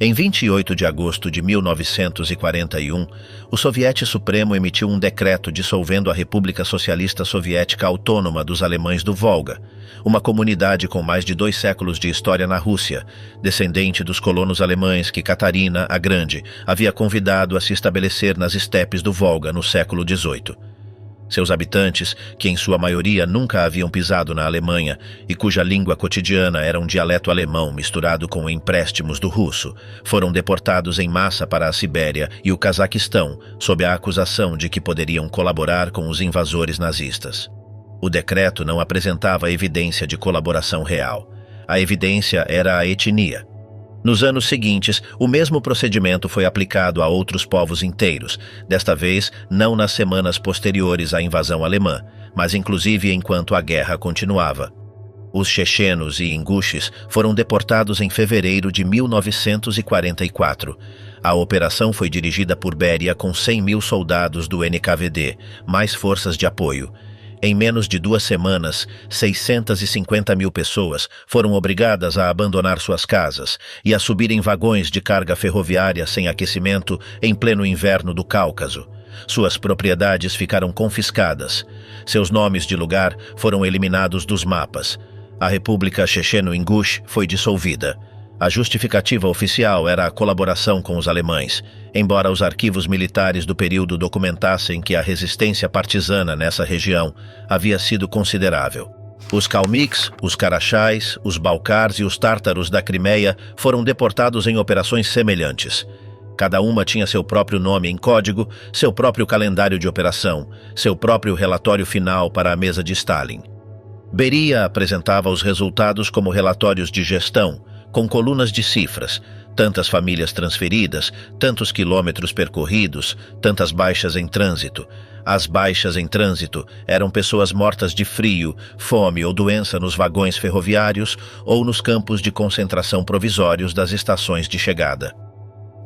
Em 28 de agosto de 1941, o Soviete Supremo emitiu um decreto dissolvendo a República Socialista Soviética Autônoma dos Alemães do Volga, uma comunidade com mais de 2 séculos de história na Rússia, descendente dos colonos alemães que Catarina, a Grande, havia convidado a se estabelecer nas estepes do Volga no século XVIII. Seus habitantes, que em sua maioria nunca haviam pisado na Alemanha e cuja língua cotidiana era um dialeto alemão misturado com empréstimos do russo, foram deportados em massa para a Sibéria e o Cazaquistão, sob a acusação de que poderiam colaborar com os invasores nazistas. O decreto não apresentava evidência de colaboração real. A evidência era a etnia. Nos anos seguintes, o mesmo procedimento foi aplicado a outros povos inteiros, desta vez não nas semanas posteriores à invasão alemã, mas inclusive enquanto a guerra continuava. Os chechenos e inguxes foram deportados em fevereiro de 1944. A operação foi dirigida por Beria com 100.000 soldados do NKVD, mais forças de apoio. Em menos de 2 semanas, 650.000 pessoas foram obrigadas a abandonar suas casas e a subir em vagões de carga ferroviária sem aquecimento em pleno inverno do Cáucaso. Suas propriedades ficaram confiscadas. Seus nomes de lugar foram eliminados dos mapas. A República Checheno-Ingush foi dissolvida. A justificativa oficial era a colaboração com os alemães, embora os arquivos militares do período documentassem que a resistência partisana nessa região havia sido considerável. Os Kalmyks, os Karachais, os Balcars e os Tártaros da Crimeia foram deportados em operações semelhantes. Cada uma tinha seu próprio nome em código, seu próprio calendário de operação, seu próprio relatório final para a mesa de Stalin. Beria apresentava os resultados como relatórios de gestão, com colunas de cifras, tantas famílias transferidas, tantos quilômetros percorridos, tantas baixas em trânsito. As baixas em trânsito eram pessoas mortas de frio, fome ou doença nos vagões ferroviários ou nos campos de concentração provisórios das estações de chegada.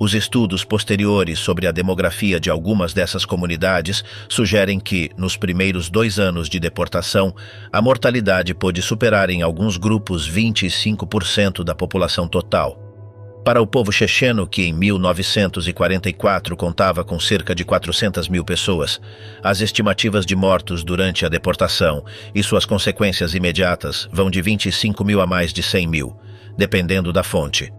Os estudos posteriores sobre a demografia de algumas dessas comunidades sugerem que, nos primeiros 2 anos de deportação, a mortalidade pôde superar em alguns grupos 25% da população total. Para o povo checheno, que em 1944 contava com cerca de 400.000 pessoas, as estimativas de mortos durante a deportação e suas consequências imediatas vão de 25.000 a mais de 100.000, dependendo da fonte.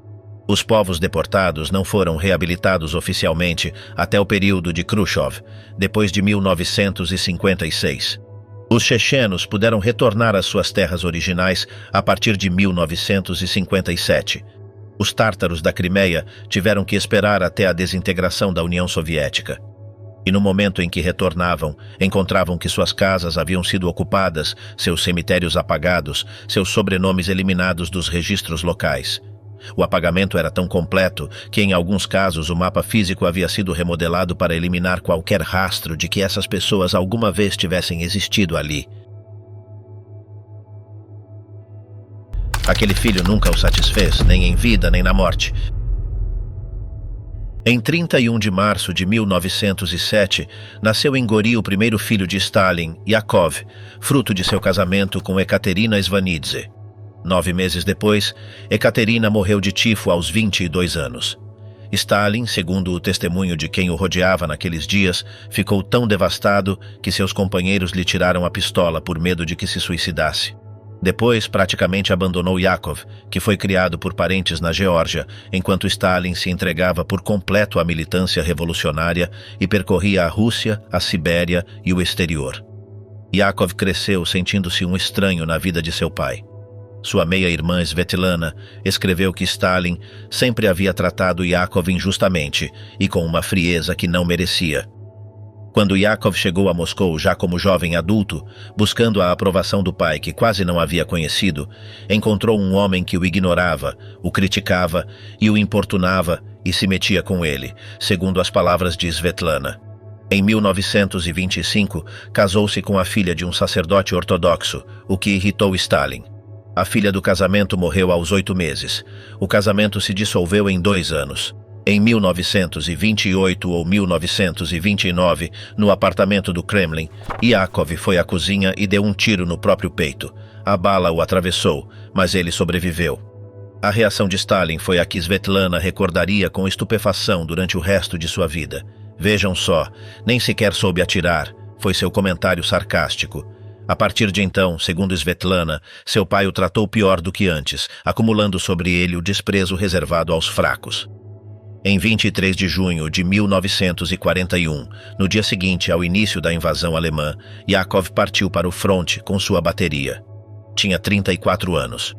Os povos deportados não foram reabilitados oficialmente até o período de Khrushchev, depois de 1956. Os chechenos puderam retornar às suas terras originais a partir de 1957. Os tártaros da Crimeia tiveram que esperar até a desintegração da União Soviética. E no momento em que retornavam, encontravam que suas casas haviam sido ocupadas, seus cemitérios apagados, seus sobrenomes eliminados dos registros locais. O apagamento era tão completo que, em alguns casos, o mapa físico havia sido remodelado para eliminar qualquer rastro de que essas pessoas alguma vez tivessem existido ali. Aquele filho nunca o satisfez, nem em vida, nem na morte. Em 31 de março de 1907, nasceu em Gori o primeiro filho de Stalin, Yakov, fruto de seu casamento com Ekaterina Svanidze. 9 meses depois, Ekaterina morreu de tifo aos 22 anos. Stalin, segundo o testemunho de quem o rodeava naqueles dias, ficou tão devastado que seus companheiros lhe tiraram a pistola por medo de que se suicidasse. Depois, praticamente abandonou Yakov, que foi criado por parentes na Geórgia, enquanto Stalin se entregava por completo à militância revolucionária e percorria a Rússia, a Sibéria e o exterior. Yakov cresceu sentindo-se um estranho na vida de seu pai. Sua meia-irmã Svetlana escreveu que Stalin sempre havia tratado Yakov injustamente e com uma frieza que não merecia. Quando Yakov chegou a Moscou já como jovem adulto, buscando a aprovação do pai que quase não havia conhecido, encontrou um homem que o ignorava, o criticava e o importunava e se metia com ele, segundo as palavras de Svetlana. Em 1925, casou-se com a filha de um sacerdote ortodoxo, o que irritou Stalin. A filha do casamento morreu aos 8 meses. O casamento se dissolveu em 2 anos. Em 1928 ou 1929, no apartamento do Kremlin, Yakov foi à cozinha e deu um tiro no próprio peito. A bala o atravessou, mas ele sobreviveu. A reação de Stalin foi a que Svetlana recordaria com estupefação durante o resto de sua vida. Vejam só, nem sequer soube atirar, foi seu comentário sarcástico. A partir de então, segundo Svetlana, seu pai o tratou pior do que antes, acumulando sobre ele o desprezo reservado aos fracos. Em 23 de junho de 1941, no dia seguinte ao início da invasão alemã, Yakov partiu para o fronte com sua bateria. Tinha 34 anos.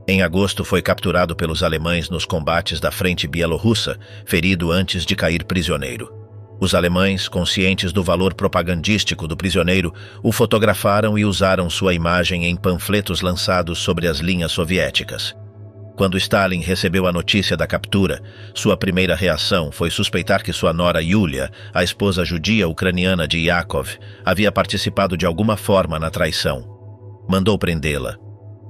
Em agosto foi capturado pelos alemães nos combates da frente bielorrussa, ferido antes de cair prisioneiro. Os alemães, conscientes do valor propagandístico do prisioneiro, o fotografaram e usaram sua imagem em panfletos lançados sobre as linhas soviéticas. Quando Stalin recebeu a notícia da captura, sua primeira reação foi suspeitar que sua nora Yulia, a esposa judia ucraniana de Yakov, havia participado de alguma forma na traição. Mandou prendê-la.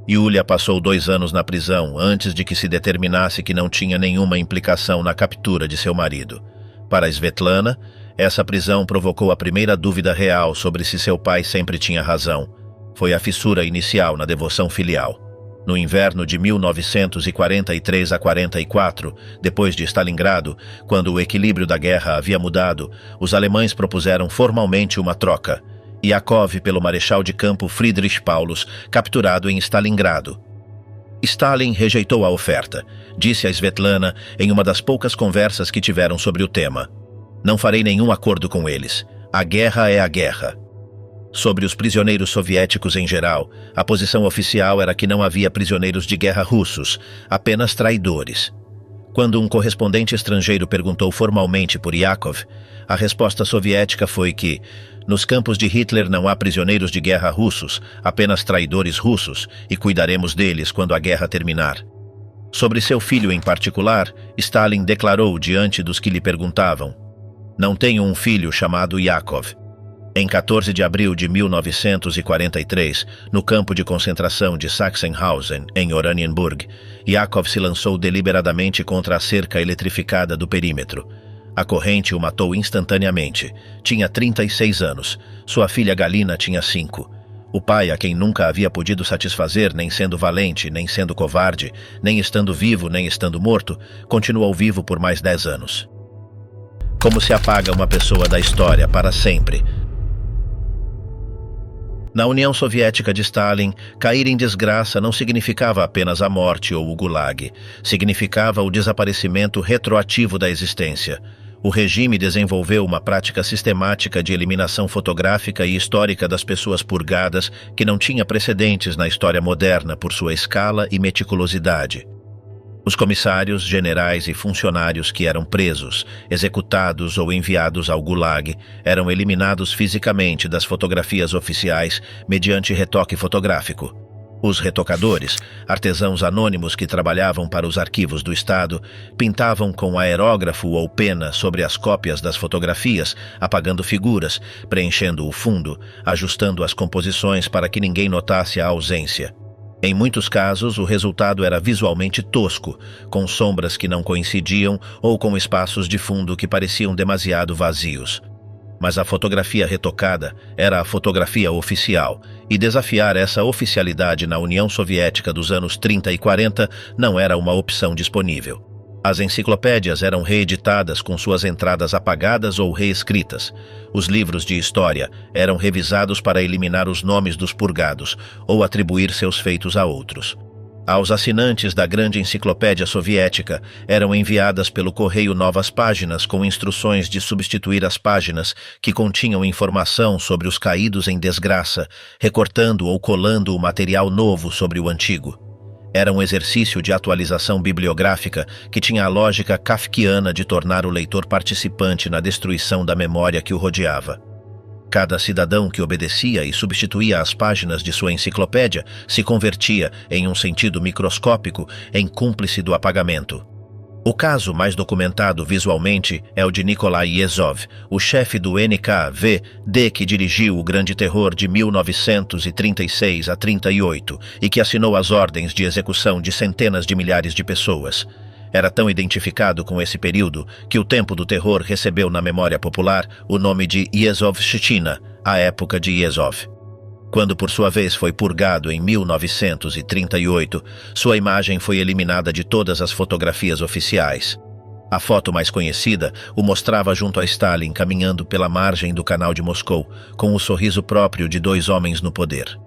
Yulia passou 2 anos na prisão antes de que se determinasse que não tinha nenhuma implicação na captura de seu marido. Para Svetlana, essa prisão provocou a primeira dúvida real sobre se seu pai sempre tinha razão. Foi a fissura inicial na devoção filial. No inverno de 1943 a 44, depois de Stalingrado, quando o equilíbrio da guerra havia mudado, os alemães propuseram formalmente uma troca. Yakov pelo marechal de campo Friedrich Paulus, capturado em Stalingrado. Stalin rejeitou a oferta. Disse a Svetlana em uma das poucas conversas que tiveram sobre o tema: "Não farei nenhum acordo com eles. A guerra é a guerra." Sobre os prisioneiros soviéticos em geral, a posição oficial era que não havia prisioneiros de guerra russos, apenas traidores. Quando um correspondente estrangeiro perguntou formalmente por Yakov, a resposta soviética foi que, nos campos de Hitler não há prisioneiros de guerra russos, apenas traidores russos, e cuidaremos deles quando a guerra terminar. Sobre seu filho em particular, Stalin declarou diante dos que lhe perguntavam: "Não tenho um filho chamado Yakov." Em 14 de abril de 1943, no campo de concentração de Sachsenhausen, em Oranienburg, Yakov se lançou deliberadamente contra a cerca eletrificada do perímetro. A corrente o matou instantaneamente. Tinha 36 anos. Sua filha Galina tinha 5. O pai, a quem nunca havia podido satisfazer, nem sendo valente, nem sendo covarde, nem estando vivo, nem estando morto, continuou vivo por mais 10 anos. Como se apaga uma pessoa da história para sempre? Na União Soviética de Stalin, cair em desgraça não significava apenas a morte ou o gulag, significava o desaparecimento retroativo da existência. O regime desenvolveu uma prática sistemática de eliminação fotográfica e histórica das pessoas purgadas que não tinha precedentes na história moderna por sua escala e meticulosidade. Os comissários, generais e funcionários que eram presos, executados ou enviados ao Gulag eram eliminados fisicamente das fotografias oficiais mediante retoque fotográfico. Os retocadores, artesãos anônimos que trabalhavam para os arquivos do Estado, pintavam com aerógrafo ou pena sobre as cópias das fotografias, apagando figuras, preenchendo o fundo, ajustando as composições para que ninguém notasse a ausência. Em muitos casos, o resultado era visualmente tosco, com sombras que não coincidiam ou com espaços de fundo que pareciam demasiado vazios. Mas a fotografia retocada era a fotografia oficial, e desafiar essa oficialidade na União Soviética dos anos 30 e 40 não era uma opção disponível. As enciclopédias eram reeditadas com suas entradas apagadas ou reescritas. Os livros de história eram revisados para eliminar os nomes dos purgados ou atribuir seus feitos a outros. Aos assinantes da grande enciclopédia soviética eram enviadas pelo correio novas páginas com instruções de substituir as páginas que continham informação sobre os caídos em desgraça, recortando ou colando o material novo sobre o antigo. Era um exercício de atualização bibliográfica que tinha a lógica kafkiana de tornar o leitor participante na destruição da memória que o rodeava. Cada cidadão que obedecia e substituía as páginas de sua enciclopédia se convertia, em um sentido microscópico, em cúmplice do apagamento. O caso mais documentado visualmente é o de Nikolai Yezhov, o chefe do NKVD que dirigiu o Grande Terror de 1936 a 38 e que assinou as ordens de execução de centenas de milhares de pessoas. Era tão identificado com esse período que o tempo do terror recebeu na memória popular o nome de Yezhovshchina, a época de Yezhov. Quando por sua vez foi purgado em 1938, sua imagem foi eliminada de todas as fotografias oficiais. A foto mais conhecida o mostrava junto a Stalin caminhando pela margem do canal de Moscou, com o sorriso próprio de dois homens no poder.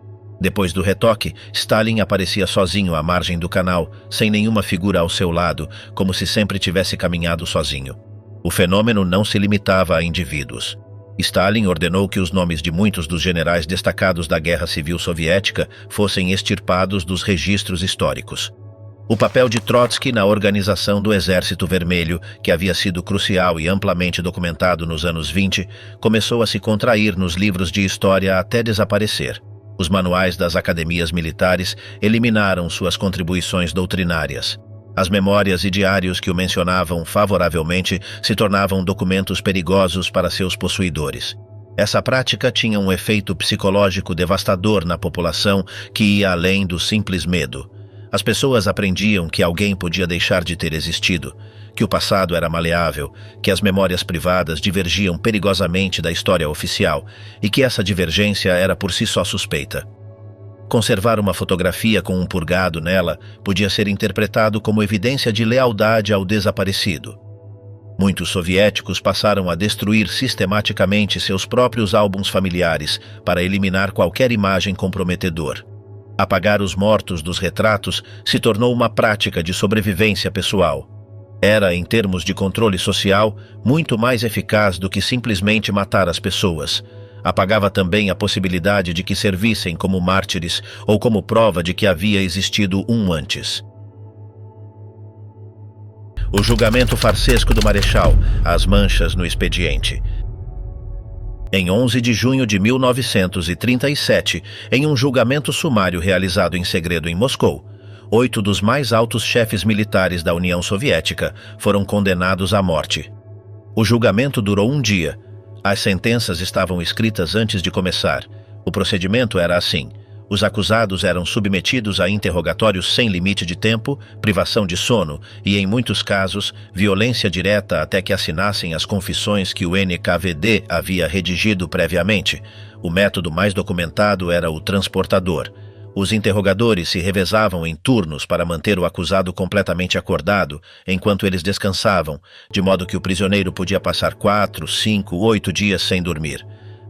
Depois do retoque, Stalin aparecia sozinho à margem do canal, sem nenhuma figura ao seu lado, como se sempre tivesse caminhado sozinho. O fenômeno não se limitava a indivíduos. Stalin ordenou que os nomes de muitos dos generais destacados da Guerra Civil Soviética fossem extirpados dos registros históricos. O papel de Trotsky na organização do Exército Vermelho, que havia sido crucial e amplamente documentado nos anos 20, começou a se contrair nos livros de história até desaparecer. Os manuais das academias militares eliminaram suas contribuições doutrinárias. As memórias e diários que o mencionavam favoravelmente se tornavam documentos perigosos para seus possuidores. Essa prática tinha um efeito psicológico devastador na população que ia além do simples medo. As pessoas aprendiam que alguém podia deixar de ter existido, que o passado era maleável, que as memórias privadas divergiam perigosamente da história oficial e que essa divergência era por si só suspeita. Conservar uma fotografia com um purgado nela podia ser interpretado como evidência de lealdade ao desaparecido. Muitos soviéticos passaram a destruir sistematicamente seus próprios álbuns familiares para eliminar qualquer imagem comprometedora. Apagar os mortos dos retratos se tornou uma prática de sobrevivência pessoal. Era, em termos de controle social, muito mais eficaz do que simplesmente matar as pessoas. Apagava também a possibilidade de que servissem como mártires ou como prova de que havia existido um antes. O julgamento farsesco do Marechal, as manchas no expediente. Em 11 de junho de 1937, em um julgamento sumário realizado em segredo em Moscou, 8 dos mais altos chefes militares da União Soviética foram condenados à morte. O julgamento durou um dia. As sentenças estavam escritas antes de começar. O procedimento era assim: os acusados eram submetidos a interrogatórios sem limite de tempo, privação de sono e, em muitos casos, violência direta até que assinassem as confissões que o NKVD havia redigido previamente. O método mais documentado era o transportador. Os interrogadores se revezavam em turnos para manter o acusado completamente acordado, enquanto eles descansavam, de modo que o prisioneiro podia passar 4, 5, 8 dias sem dormir.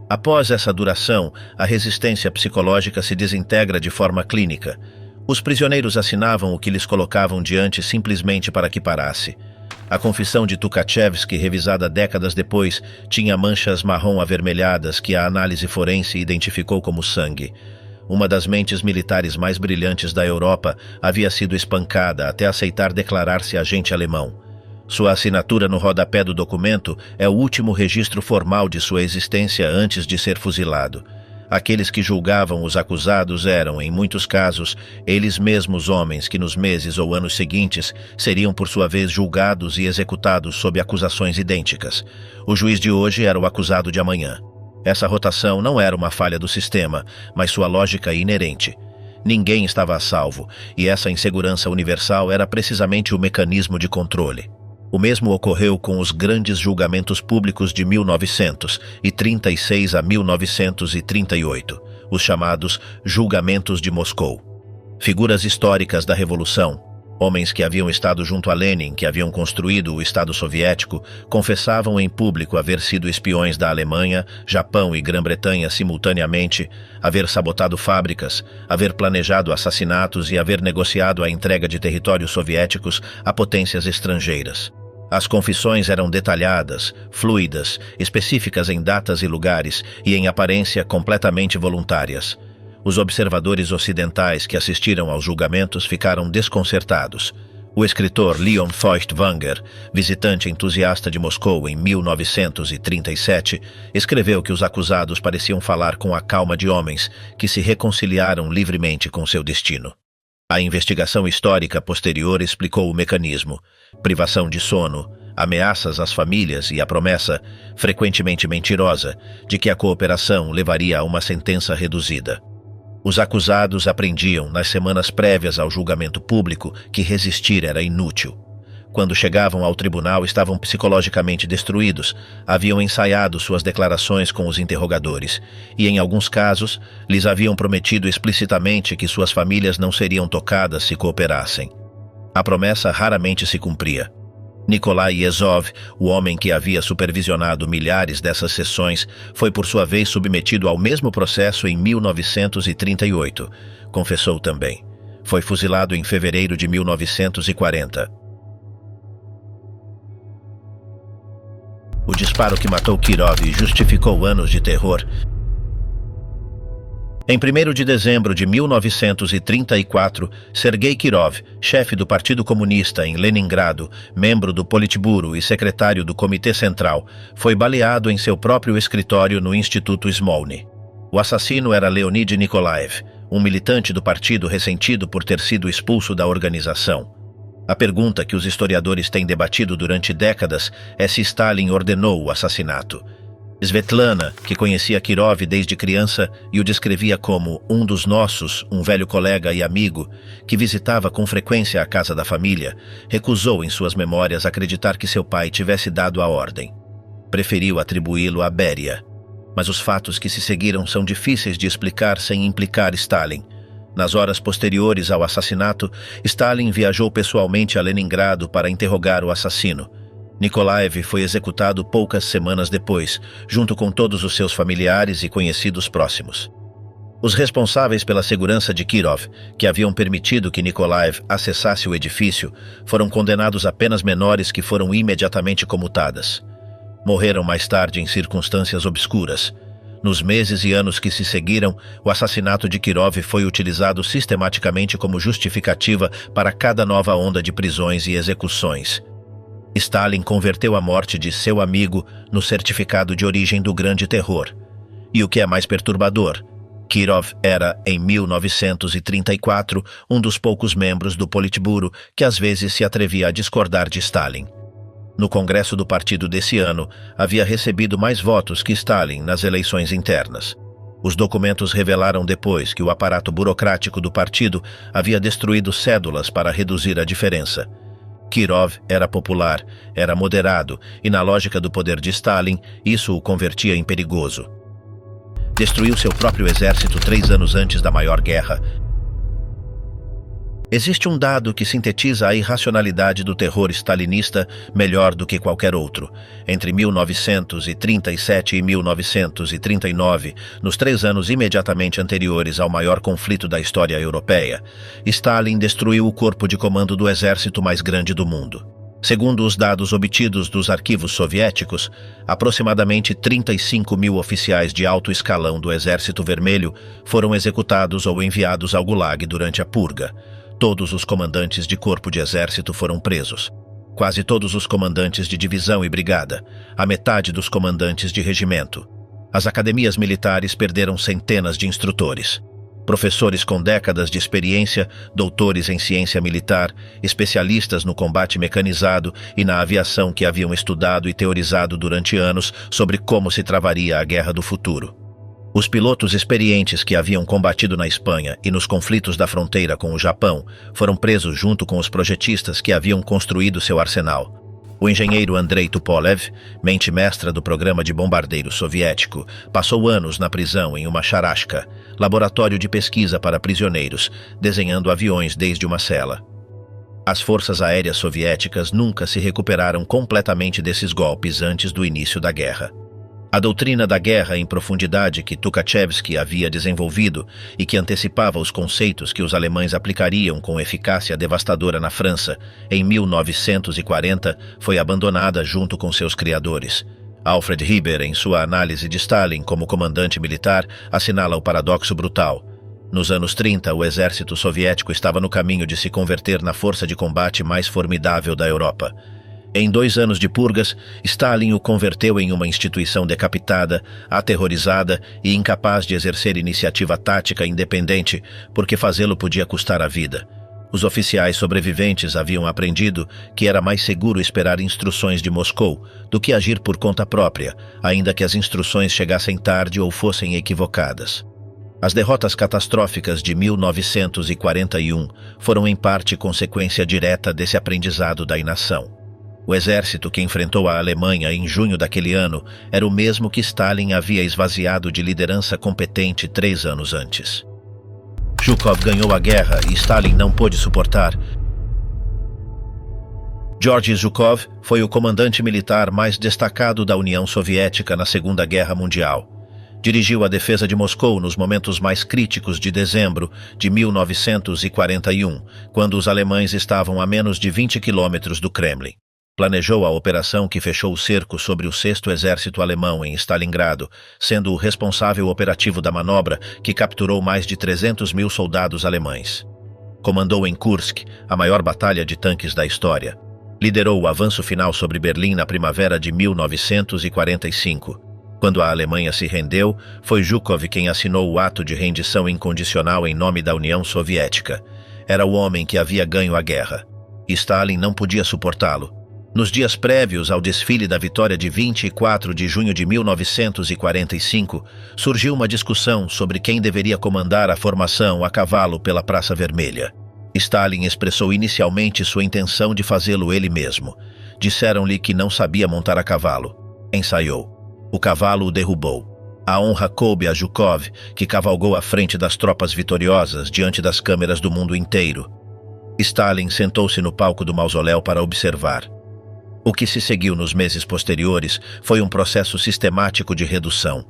Após essa duração, a resistência psicológica se desintegra de forma clínica. Os prisioneiros assinavam o que lhes colocavam diante simplesmente para que parasse. A confissão de Tukhachevsky, revisada décadas depois, tinha manchas marrom avermelhadas que a análise forense identificou como sangue. Uma das mentes militares mais brilhantes da Europa havia sido espancada até aceitar declarar-se agente alemão. Sua assinatura no rodapé do documento é o último registro formal de sua existência antes de ser fuzilado. Aqueles que julgavam os acusados eram, em muitos casos, eles mesmos homens que nos meses ou anos seguintes seriam por sua vez julgados e executados sob acusações idênticas. O juiz de hoje era o acusado de amanhã. Essa rotação não era uma falha do sistema, mas sua lógica inerente. Ninguém estava a salvo, e essa insegurança universal era precisamente o mecanismo de controle. O mesmo ocorreu com os grandes julgamentos públicos de 1936 a 1938, os chamados julgamentos de Moscou. Figuras históricas da Revolução, homens que haviam estado junto a Lenin, que haviam construído o Estado Soviético, confessavam em público haver sido espiões da Alemanha, Japão e Grã-Bretanha simultaneamente, haver sabotado fábricas, haver planejado assassinatos e haver negociado a entrega de territórios soviéticos a potências estrangeiras. As confissões eram detalhadas, fluidas, específicas em datas e lugares e, em aparência, completamente voluntárias. Os observadores ocidentais que assistiram aos julgamentos ficaram desconcertados. O escritor Leon Feuchtwanger, visitante entusiasta de Moscou em 1937, escreveu que os acusados pareciam falar com a calma de homens que se reconciliaram livremente com seu destino. A investigação histórica posterior explicou o mecanismo: privação de sono, ameaças às famílias e a promessa, frequentemente mentirosa, de que a cooperação levaria a uma sentença reduzida. Os acusados aprendiam, nas semanas prévias ao julgamento público, que resistir era inútil. Quando chegavam ao tribunal, estavam psicologicamente destruídos, haviam ensaiado suas declarações com os interrogadores e, em alguns casos, lhes haviam prometido explicitamente que suas famílias não seriam tocadas se cooperassem. A promessa raramente se cumpria. Nikolai Yezhov, o homem que havia supervisionado milhares dessas sessões, foi por sua vez submetido ao mesmo processo em 1938. Confessou também. Foi fuzilado em fevereiro de 1940. O disparo que matou Kirov justificou anos de terror. Em 1º de dezembro de 1934, Sergei Kirov, chefe do Partido Comunista em Leningrado, membro do Politburo e secretário do Comitê Central, foi baleado em seu próprio escritório no Instituto Smolny. O assassino era Leonid Nikolaev, um militante do partido ressentido por ter sido expulso da organização. A pergunta que os historiadores têm debatido durante décadas é se Stalin ordenou o assassinato. Svetlana, que conhecia Kirov desde criança e o descrevia como um dos nossos, um velho colega e amigo, que visitava com frequência a casa da família, recusou em suas memórias acreditar que seu pai tivesse dado a ordem. Preferiu atribuí-lo a Beria. Mas os fatos que se seguiram são difíceis de explicar sem implicar Stalin. Nas horas posteriores ao assassinato, Stalin viajou pessoalmente a Leningrado para interrogar o assassino. Nikolaev foi executado poucas semanas depois, junto com todos os seus familiares e conhecidos próximos. Os responsáveis pela segurança de Kirov, que haviam permitido que Nikolaev acessasse o edifício, foram condenados a penas menores que foram imediatamente comutadas. Morreram mais tarde em circunstâncias obscuras. Nos meses e anos que se seguiram, o assassinato de Kirov foi utilizado sistematicamente como justificativa para cada nova onda de prisões e execuções. Stalin converteu a morte de seu amigo no certificado de origem do Grande Terror. E o que é mais perturbador, Kirov era, em 1934, um dos poucos membros do Politburo que às vezes se atrevia a discordar de Stalin. No Congresso do Partido desse ano, havia recebido mais votos que Stalin nas eleições internas. Os documentos revelaram depois que o aparato burocrático do partido havia destruído cédulas para reduzir a diferença. Kirov era popular, era moderado, e na lógica do poder de Stalin, isso o convertia em perigoso. Destruiu seu próprio exército 3 anos antes da maior guerra. Existe um dado que sintetiza a irracionalidade do terror stalinista melhor do que qualquer outro. Entre 1937 e 1939, nos 3 anos imediatamente anteriores ao maior conflito da história europeia, Stalin destruiu o corpo de comando do exército mais grande do mundo. Segundo os dados obtidos dos arquivos soviéticos, aproximadamente 35 mil oficiais de alto escalão do Exército Vermelho foram executados ou enviados ao Gulag durante a purga. Todos os comandantes de corpo de exército foram presos. Quase todos os comandantes de divisão e brigada, a metade dos comandantes de regimento. As academias militares perderam centenas de instrutores. Professores com décadas de experiência, doutores em ciência militar, especialistas no combate mecanizado e na aviação que haviam estudado e teorizado durante anos sobre como se travaria a guerra do futuro. Os pilotos experientes que haviam combatido na Espanha e nos conflitos da fronteira com o Japão foram presos junto com os projetistas que haviam construído seu arsenal. O engenheiro Andrei Tupolev, mente mestra do programa de bombardeiro soviético, passou anos na prisão em uma charashka, laboratório de pesquisa para prisioneiros, desenhando aviões desde uma cela. As forças aéreas soviéticas nunca se recuperaram completamente desses golpes antes do início da guerra. A doutrina da guerra em profundidade que Tukhachevsky havia desenvolvido e que antecipava os conceitos que os alemães aplicariam com eficácia devastadora na França em 1940 foi abandonada junto com seus criadores. Alfred Hieber, em sua análise de Stalin como comandante militar, assinala o paradoxo brutal. Nos anos 30, o exército soviético estava no caminho de se converter na força de combate mais formidável da Europa. Em 2 anos de purgas, Stalin o converteu em uma instituição decapitada, aterrorizada e incapaz de exercer iniciativa tática independente, porque fazê-lo podia custar a vida. Os oficiais sobreviventes haviam aprendido que era mais seguro esperar instruções de Moscou do que agir por conta própria, ainda que as instruções chegassem tarde ou fossem equivocadas. As derrotas catastróficas de 1941 foram em parte consequência direta desse aprendizado da inação. O exército que enfrentou a Alemanha em junho daquele ano era o mesmo que Stalin havia esvaziado de liderança competente 3 anos antes. Zhukov ganhou a guerra e Stalin não pôde suportar. Georgy Zhukov foi o comandante militar mais destacado da União Soviética na Segunda Guerra Mundial. Dirigiu a defesa de Moscou nos momentos mais críticos de dezembro de 1941, quando os alemães estavam a menos de 20 quilômetros do Kremlin. Planejou a operação que fechou o cerco sobre o 6º Exército Alemão em Stalingrado, sendo o responsável operativo da manobra que capturou mais de 300 mil soldados alemães. Comandou em Kursk, a maior batalha de tanques da história. Liderou o avanço final sobre Berlim na primavera de 1945. Quando a Alemanha se rendeu, foi Zhukov quem assinou o ato de rendição incondicional em nome da União Soviética. Era o homem que havia ganho a guerra. E Stalin não podia suportá-lo. Nos dias prévios ao desfile da vitória de 24 de junho de 1945, surgiu uma discussão sobre quem deveria comandar a formação a cavalo pela Praça Vermelha. Stalin expressou inicialmente sua intenção de fazê-lo ele mesmo. Disseram-lhe que não sabia montar a cavalo. Ensaiou. O cavalo o derrubou. A honra coube a Zhukov, que cavalgou à frente das tropas vitoriosas diante das câmeras do mundo inteiro. Stalin sentou-se no palco do mausoléu para observar. O que se seguiu nos meses posteriores foi um processo sistemático de redução.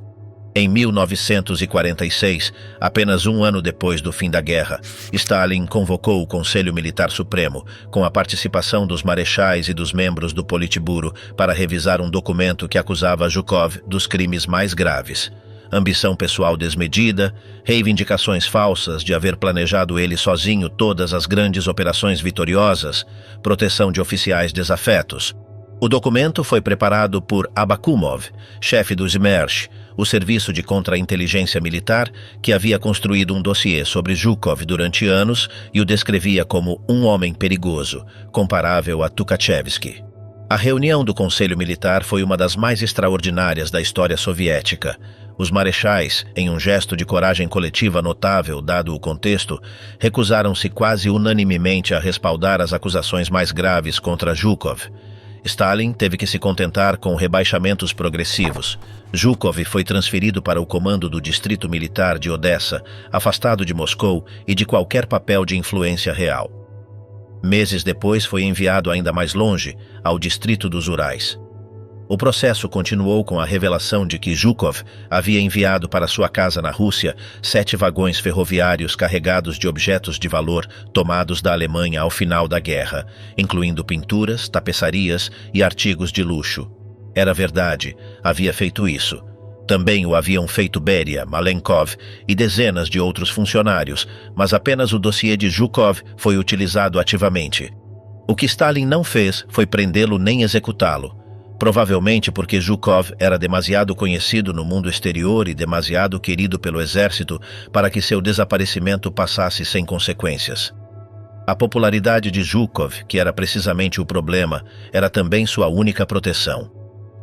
Em 1946, apenas 1 ano depois do fim da guerra, Stalin convocou o Conselho Militar Supremo, com a participação dos marechais e dos membros do Politburo, para revisar um documento que acusava Zhukov dos crimes mais graves. Ambição pessoal desmedida, reivindicações falsas de haver planejado ele sozinho todas as grandes operações vitoriosas, proteção de oficiais desafetos. O documento foi preparado por Abakumov, chefe do Smersh, o serviço de contra-inteligência militar, que havia construído um dossiê sobre Zhukov durante anos e o descrevia como um homem perigoso, comparável a Tukhachevsky. A reunião do Conselho Militar foi uma das mais extraordinárias da história soviética. Os marechais, em um gesto de coragem coletiva notável dado o contexto, recusaram-se quase unanimemente a respaldar as acusações mais graves contra Zhukov. Stalin teve que se contentar com rebaixamentos progressivos. Zhukov foi transferido para o comando do Distrito Militar de Odessa, afastado de Moscou e de qualquer papel de influência real. Meses depois foi enviado ainda mais longe, ao Distrito dos Urais. O processo continuou com a revelação de que Zhukov havia enviado para sua casa na Rússia 7 vagões ferroviários carregados de objetos de valor tomados da Alemanha ao final da guerra, incluindo pinturas, tapeçarias e artigos de luxo. Era verdade, havia feito isso. Também o haviam feito Beria, Malenkov e dezenas de outros funcionários, mas apenas o dossiê de Zhukov foi utilizado ativamente. O que Stalin não fez foi prendê-lo nem executá-lo. provavelmente porque Zhukov era demasiado conhecido no mundo exterior e demasiado querido pelo exército para que seu desaparecimento passasse sem consequências. A popularidade de Zhukov, que era precisamente o problema, era também sua única proteção.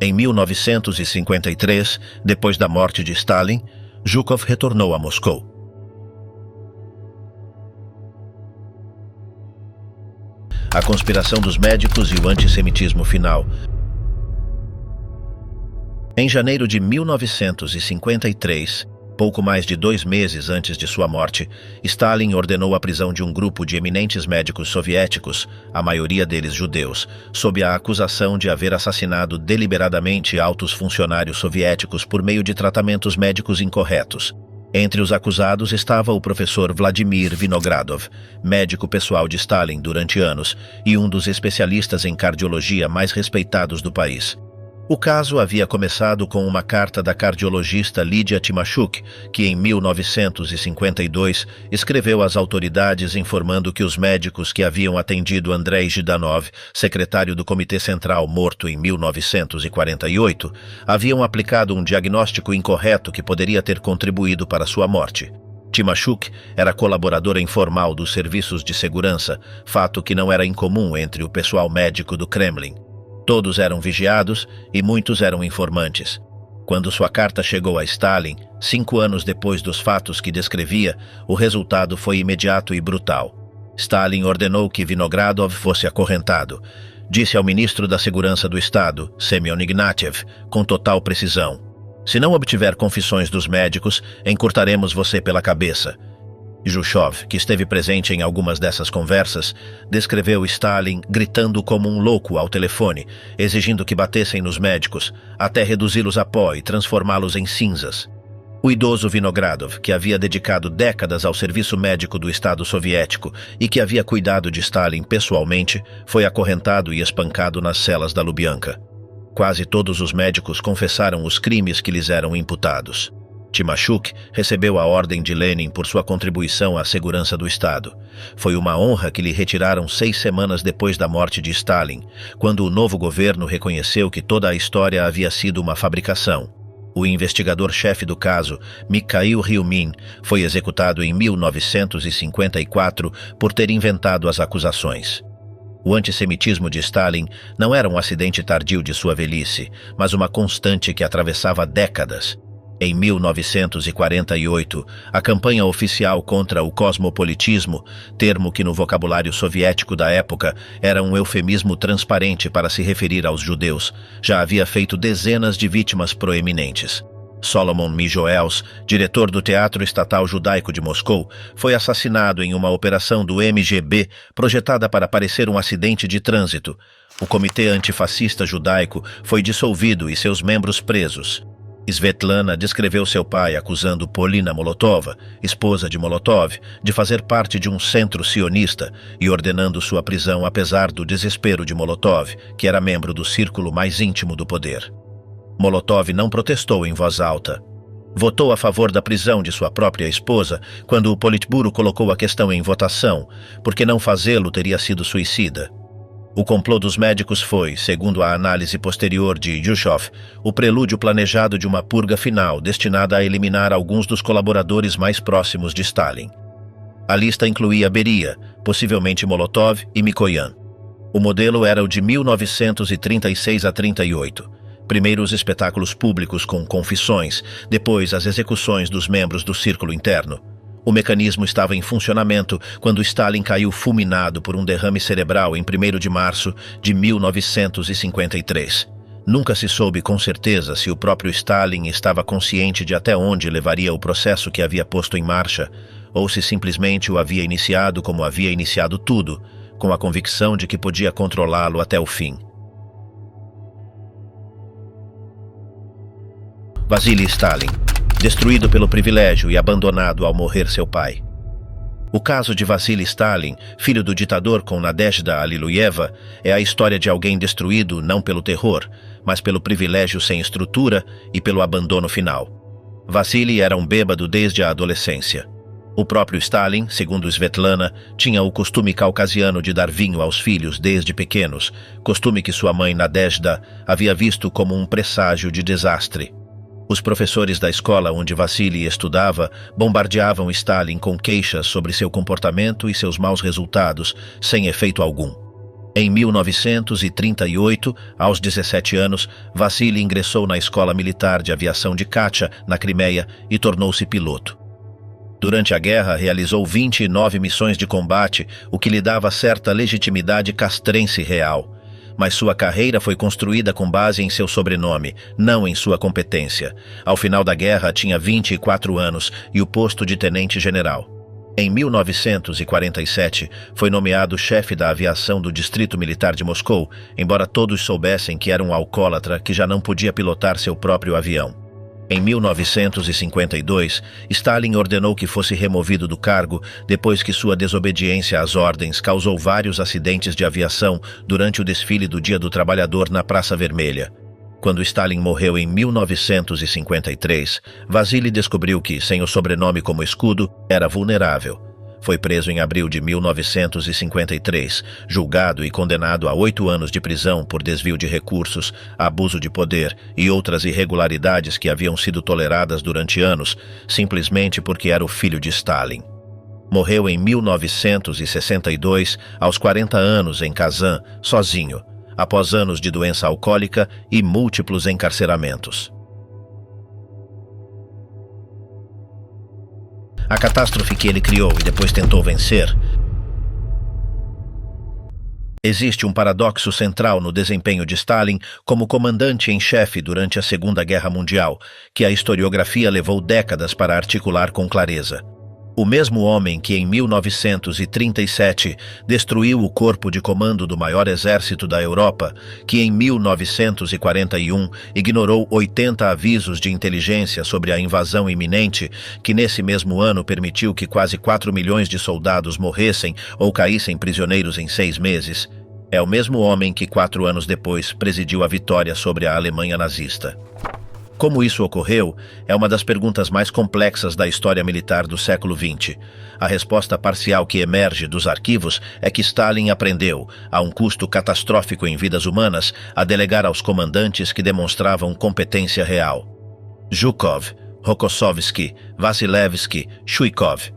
Em 1953, depois da morte de Stalin, Zhukov retornou a Moscou. A conspiração dos médicos e o antissemitismo final. Em janeiro de 1953, pouco mais de 2 meses antes de sua morte, Stalin ordenou a prisão de um grupo de eminentes médicos soviéticos, a maioria deles judeus, sob a acusação de haver assassinado deliberadamente altos funcionários soviéticos por meio de tratamentos médicos incorretos. Entre os acusados estava o professor Vladimir Vinogradov, médico pessoal de Stalin durante anos e um dos especialistas em cardiologia mais respeitados do país. O caso havia começado com uma carta da cardiologista Lydia Timashuk, que em 1952 escreveu às autoridades informando que os médicos que haviam atendido Andrei Zhdanov, secretário do Comitê Central morto em 1948, haviam aplicado um diagnóstico incorreto que poderia ter contribuído para sua morte. Timashuk era colaboradora informal dos serviços de segurança, fato que não era incomum entre o pessoal médico do Kremlin. Todos eram vigiados e muitos eram informantes. Quando sua carta chegou a Stalin, 5 anos depois dos fatos que descrevia, o resultado foi imediato e brutal. Stalin ordenou que Vinogradov fosse acorrentado. Disse ao ministro da Segurança do Estado, Semyon Ignatiev, com total precisão: "Se não obtiver confissões dos médicos, encurtaremos você pela cabeça." Zhukov, que esteve presente em algumas dessas conversas, descreveu Stalin gritando como um louco ao telefone, exigindo que batessem nos médicos, até reduzi-los a pó e transformá-los em cinzas. O idoso Vinogradov, que havia dedicado décadas ao serviço médico do Estado soviético e que havia cuidado de Stalin pessoalmente, foi acorrentado e espancado nas celas da Lubyanka. Quase todos os médicos confessaram os crimes que lhes eram imputados. Timashuk recebeu a Ordem de Lenin por sua contribuição à segurança do Estado. Foi uma honra que lhe retiraram 6 semanas depois da morte de Stalin, quando o novo governo reconheceu que toda a história havia sido uma fabricação. O investigador-chefe do caso, Mikhail Ryumin, foi executado em 1954 por ter inventado as acusações. O antissemitismo de Stalin não era um acidente tardio de sua velhice, mas uma constante que atravessava décadas. Em 1948, a campanha oficial contra o cosmopolitismo, termo que no vocabulário soviético da época era um eufemismo transparente para se referir aos judeus, já havia feito dezenas de vítimas proeminentes. Solomon Mijoels, diretor do Teatro Estatal Judaico de Moscou, foi assassinado em uma operação do MGB projetada para parecer um acidente de trânsito. O Comitê Antifascista Judaico foi dissolvido e seus membros presos. Svetlana descreveu seu pai acusando Polina Molotova, esposa de Molotov, de fazer parte de um centro sionista e ordenando sua prisão apesar do desespero de Molotov, que era membro do círculo mais íntimo do poder. Molotov não protestou em voz alta. Votou a favor da prisão de sua própria esposa quando o Politburo colocou a questão em votação, porque não fazê-lo teria sido suicida. O complô dos médicos foi, segundo a análise posterior de Zhukov, o prelúdio planejado de uma purga final destinada a eliminar alguns dos colaboradores mais próximos de Stalin. A lista incluía Beria, possivelmente Molotov e Mikoyan. O modelo era o de 1936 a 38. Primeiro os espetáculos públicos com confissões, depois as execuções dos membros do círculo interno. O mecanismo estava em funcionamento quando Stalin caiu fulminado por um derrame cerebral em 1º de março de 1953. Nunca se soube com certeza se o próprio Stalin estava consciente de até onde levaria o processo que havia posto em marcha, ou se simplesmente o havia iniciado como havia iniciado tudo, com a convicção de que podia controlá-lo até o fim. Vasily Stalin, destruído pelo privilégio e abandonado ao morrer seu pai. O caso de Vasily Stalin, filho do ditador com Nadezhda Alliluyeva, é a história de alguém destruído não pelo terror, mas pelo privilégio sem estrutura e pelo abandono final. Vasily era um bêbado desde a adolescência. O próprio Stalin, segundo Svetlana, tinha o costume caucasiano de dar vinho aos filhos desde pequenos, costume que sua mãe Nadezhda havia visto como um presságio de desastre. Os professores da escola onde Vassili estudava bombardeavam Stalin com queixas sobre seu comportamento e seus maus resultados, sem efeito algum. Em 1938, aos 17 anos, Vassili ingressou na Escola Militar de Aviação de Katia, na Crimeia, e tornou-se piloto. Durante a guerra, realizou 29 missões de combate, o que lhe dava certa legitimidade castrense real. Mas sua carreira foi construída com base em seu sobrenome, não em sua competência. Ao final da guerra, tinha 24 anos e o posto de tenente-general. Em 1947, foi nomeado chefe da aviação do Distrito Militar de Moscou, embora todos soubessem que era um alcoólatra que já não podia pilotar seu próprio avião. Em 1952, Stalin ordenou que fosse removido do cargo depois que sua desobediência às ordens causou vários acidentes de aviação durante o desfile do Dia do Trabalhador na Praça Vermelha. Quando Stalin morreu em 1953, Vassili descobriu que, sem o sobrenome como escudo, era vulnerável. Foi preso em abril de 1953, julgado e condenado a 8 anos de prisão por desvio de recursos, abuso de poder e outras irregularidades que haviam sido toleradas durante anos, simplesmente porque era o filho de Stalin. Morreu em 1962, aos 40 anos, em Kazan, sozinho, após anos de doença alcoólica e múltiplos encarceramentos. A catástrofe que ele criou e depois tentou vencer. Existe um paradoxo central no desempenho de Stalin como comandante em chefe durante a Segunda Guerra Mundial, que a historiografia levou décadas para articular com clareza. O mesmo homem que em 1937 destruiu o corpo de comando do maior exército da Europa, que em 1941 ignorou 80 avisos de inteligência sobre a invasão iminente, que nesse mesmo ano permitiu que quase 4 milhões de soldados morressem ou caíssem prisioneiros em 6 meses, é o mesmo homem que 4 anos depois presidiu a vitória sobre a Alemanha nazista. Como isso ocorreu é uma das perguntas mais complexas da história militar do século XX. A resposta parcial que emerge dos arquivos é que Stalin aprendeu, a um custo catastrófico em vidas humanas, a delegar aos comandantes que demonstravam competência real. Zhukov, Rokossovsky, Vassilevsky, Chuikov.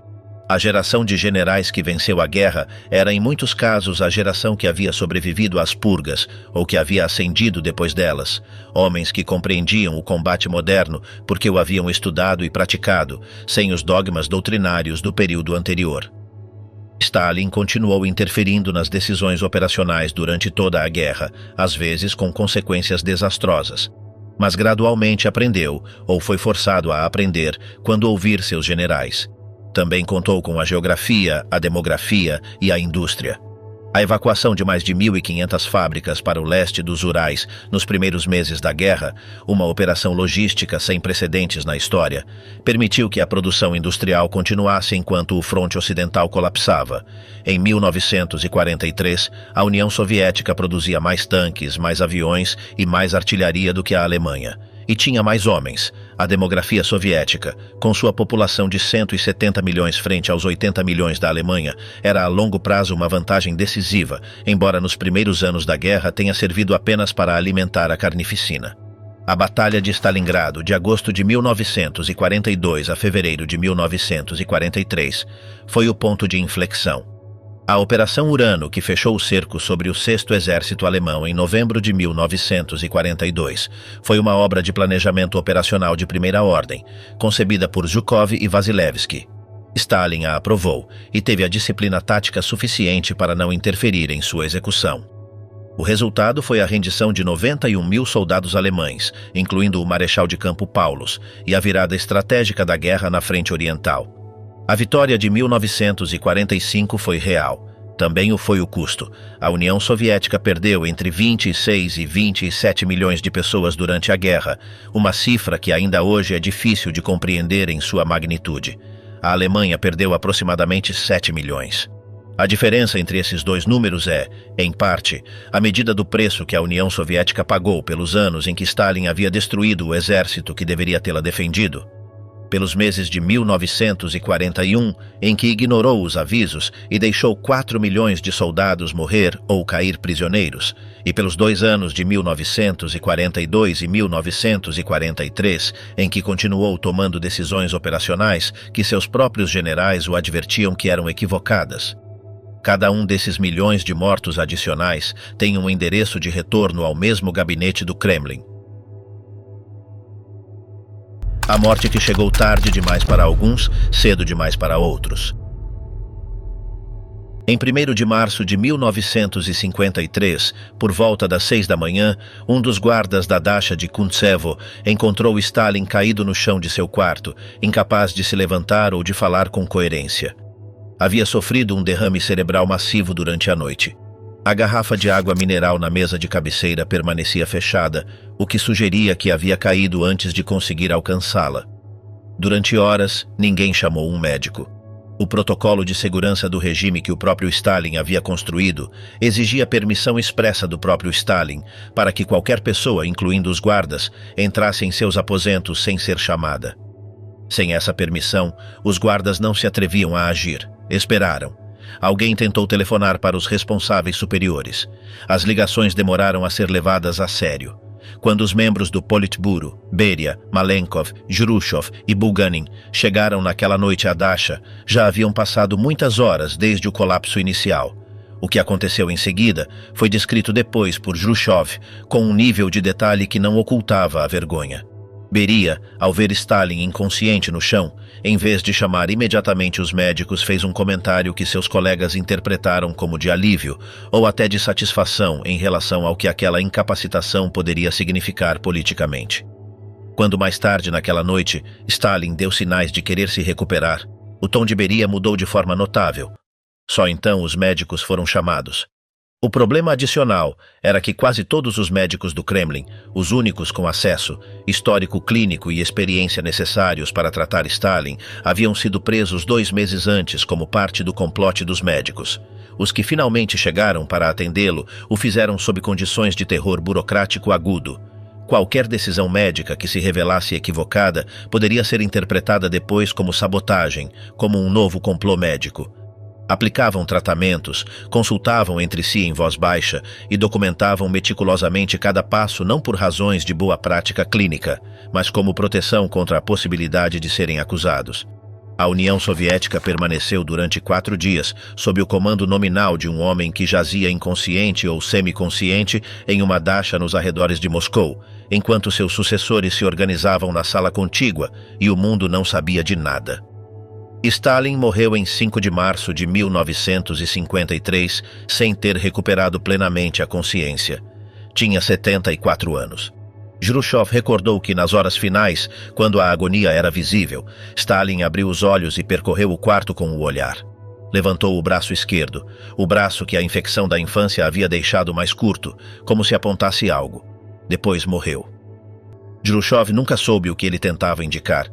A geração de generais que venceu a guerra era, em muitos casos, a geração que havia sobrevivido às purgas ou que havia ascendido depois delas. Homens que compreendiam o combate moderno porque o haviam estudado e praticado, sem os dogmas doutrinários do período anterior. Stalin continuou interferindo nas decisões operacionais durante toda a guerra, às vezes com consequências desastrosas. Mas gradualmente aprendeu, ou foi forçado a aprender, quando ouvir seus generais. Também contou com a geografia, a demografia e a indústria. A evacuação de mais de 1.500 fábricas para o leste dos Urais nos primeiros meses da guerra, uma operação logística sem precedentes na história, permitiu que a produção industrial continuasse enquanto o fronte ocidental colapsava. Em 1943, a União Soviética produzia mais tanques, mais aviões e mais artilharia do que a Alemanha. E tinha mais homens. A demografia soviética, com sua população de 170 milhões frente aos 80 milhões da Alemanha, era a longo prazo uma vantagem decisiva, embora nos primeiros anos da guerra tenha servido apenas para alimentar a carnificina. A Batalha de Stalingrado, de agosto de 1942 a fevereiro de 1943, foi o ponto de inflexão. A Operação Urano, que fechou o cerco sobre o 6º Exército Alemão em novembro de 1942, foi uma obra de planejamento operacional de primeira ordem, concebida por Zhukov e Vassilevsky. Stalin a aprovou e teve a disciplina tática suficiente para não interferir em sua execução. O resultado foi a rendição de 91 mil soldados alemães, incluindo o marechal de campo Paulus, e a virada estratégica da guerra na frente oriental. A vitória de 1945 foi real. Também o foi o custo. A União Soviética perdeu entre 26 e 27 milhões de pessoas durante a guerra, uma cifra que ainda hoje é difícil de compreender em sua magnitude. A Alemanha perdeu aproximadamente 7 milhões. A diferença entre esses dois números é, em parte, a medida do preço que a União Soviética pagou pelos anos em que Stalin havia destruído o exército que deveria tê-la defendido. pelos meses de 1941, em que ignorou os avisos e deixou 4 milhões de soldados morrer ou cair prisioneiros, e pelos 2 anos de 1942 e 1943, em que continuou tomando decisões operacionais que seus próprios generais o advertiam que eram equivocadas. Cada um desses milhões de mortos adicionais tem um endereço de retorno ao mesmo gabinete do Kremlin. A morte que chegou tarde demais para alguns, cedo demais para outros. Em 1º de março de 1953, por volta das 6 da manhã, um dos guardas da Dacha de Kuntsevo encontrou Stalin caído no chão de seu quarto, incapaz de se levantar ou de falar com coerência. Havia sofrido um derrame cerebral massivo durante a noite. A garrafa de água mineral na mesa de cabeceira permanecia fechada, o que sugeria que havia caído antes de conseguir alcançá-la. Durante horas, ninguém chamou um médico. O protocolo de segurança do regime que o próprio Stalin havia construído exigia permissão expressa do próprio Stalin para que qualquer pessoa, incluindo os guardas, entrasse em seus aposentos sem ser chamada. Sem essa permissão, os guardas não se atreviam a agir. Esperaram. Alguém tentou telefonar para os responsáveis superiores. As ligações demoraram a ser levadas a sério. Quando os membros do Politburo, Beria, Malenkov, Khrushchev e Bulganin chegaram naquela noite à Dacha, já haviam passado muitas horas desde o colapso inicial. O que aconteceu em seguida foi descrito depois por Khrushchev com um nível de detalhe que não ocultava a vergonha. Beria, ao ver Stalin inconsciente no chão, em vez de chamar imediatamente os médicos, fez um comentário que seus colegas interpretaram como de alívio ou até de satisfação em relação ao que aquela incapacitação poderia significar politicamente. Quando mais tarde naquela noite, Stalin deu sinais de querer se recuperar, o tom de Beria mudou de forma notável. Só então os médicos foram chamados. O problema adicional era que quase todos os médicos do Kremlin, os únicos com acesso, histórico clínico e experiência necessários para tratar Stalin, haviam sido presos 2 meses antes como parte do complote dos médicos. Os que finalmente chegaram para atendê-lo o fizeram sob condições de terror burocrático agudo. Qualquer decisão médica que se revelasse equivocada poderia ser interpretada depois como sabotagem, como um novo complô médico. Aplicavam tratamentos, consultavam entre si em voz baixa e documentavam meticulosamente cada passo não por razões de boa prática clínica, mas como proteção contra a possibilidade de serem acusados. A União Soviética permaneceu durante 4 dias sob o comando nominal de um homem que jazia inconsciente ou semiconsciente em uma dacha nos arredores de Moscou, enquanto seus sucessores se organizavam na sala contígua e o mundo não sabia de nada. Stalin morreu em 5 de março de 1953 sem ter recuperado plenamente a consciência. Tinha 74 anos. Khrushchev recordou que nas horas finais, quando a agonia era visível, Stalin abriu os olhos e percorreu o quarto com o olhar. Levantou o braço esquerdo, o braço que a infecção da infância havia deixado mais curto, como se apontasse algo. Depois morreu. Khrushchev nunca soube o que ele tentava indicar.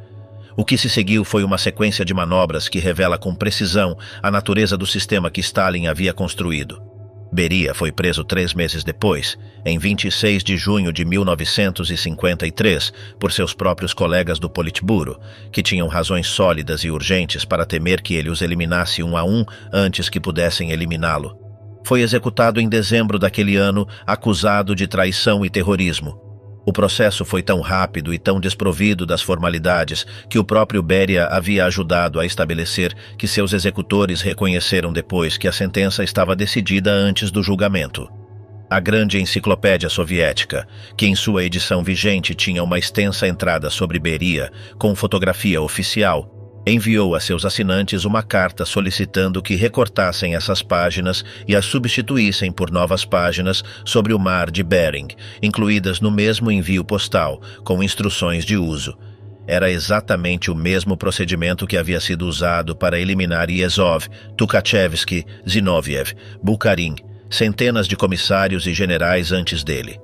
O que se seguiu foi uma sequência de manobras que revela com precisão a natureza do sistema que Stalin havia construído. Beria foi preso 3 meses depois, em 26 de junho de 1953, por seus próprios colegas do Politburo, que tinham razões sólidas e urgentes para temer que ele os eliminasse um a um antes que pudessem eliminá-lo. Foi executado em dezembro daquele ano, acusado de traição e terrorismo. O processo foi tão rápido e tão desprovido das formalidades que o próprio Beria havia ajudado a estabelecer que seus executores reconheceram depois que a sentença estava decidida antes do julgamento. A grande enciclopédia soviética, que em sua edição vigente tinha uma extensa entrada sobre Beria, com fotografia oficial, enviou a seus assinantes uma carta solicitando que recortassem essas páginas e as substituíssem por novas páginas sobre o mar de Bering, incluídas no mesmo envio postal, com instruções de uso. Era exatamente o mesmo procedimento que havia sido usado para eliminar Yezhov, Tukhachevsky, Zinoviev, Bukharin, centenas de comissários e generais antes dele.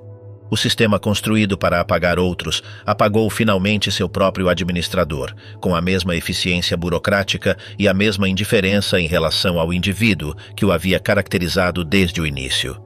O sistema construído para apagar outros apagou finalmente seu próprio administrador, com a mesma eficiência burocrática e a mesma indiferença em relação ao indivíduo que o havia caracterizado desde o início.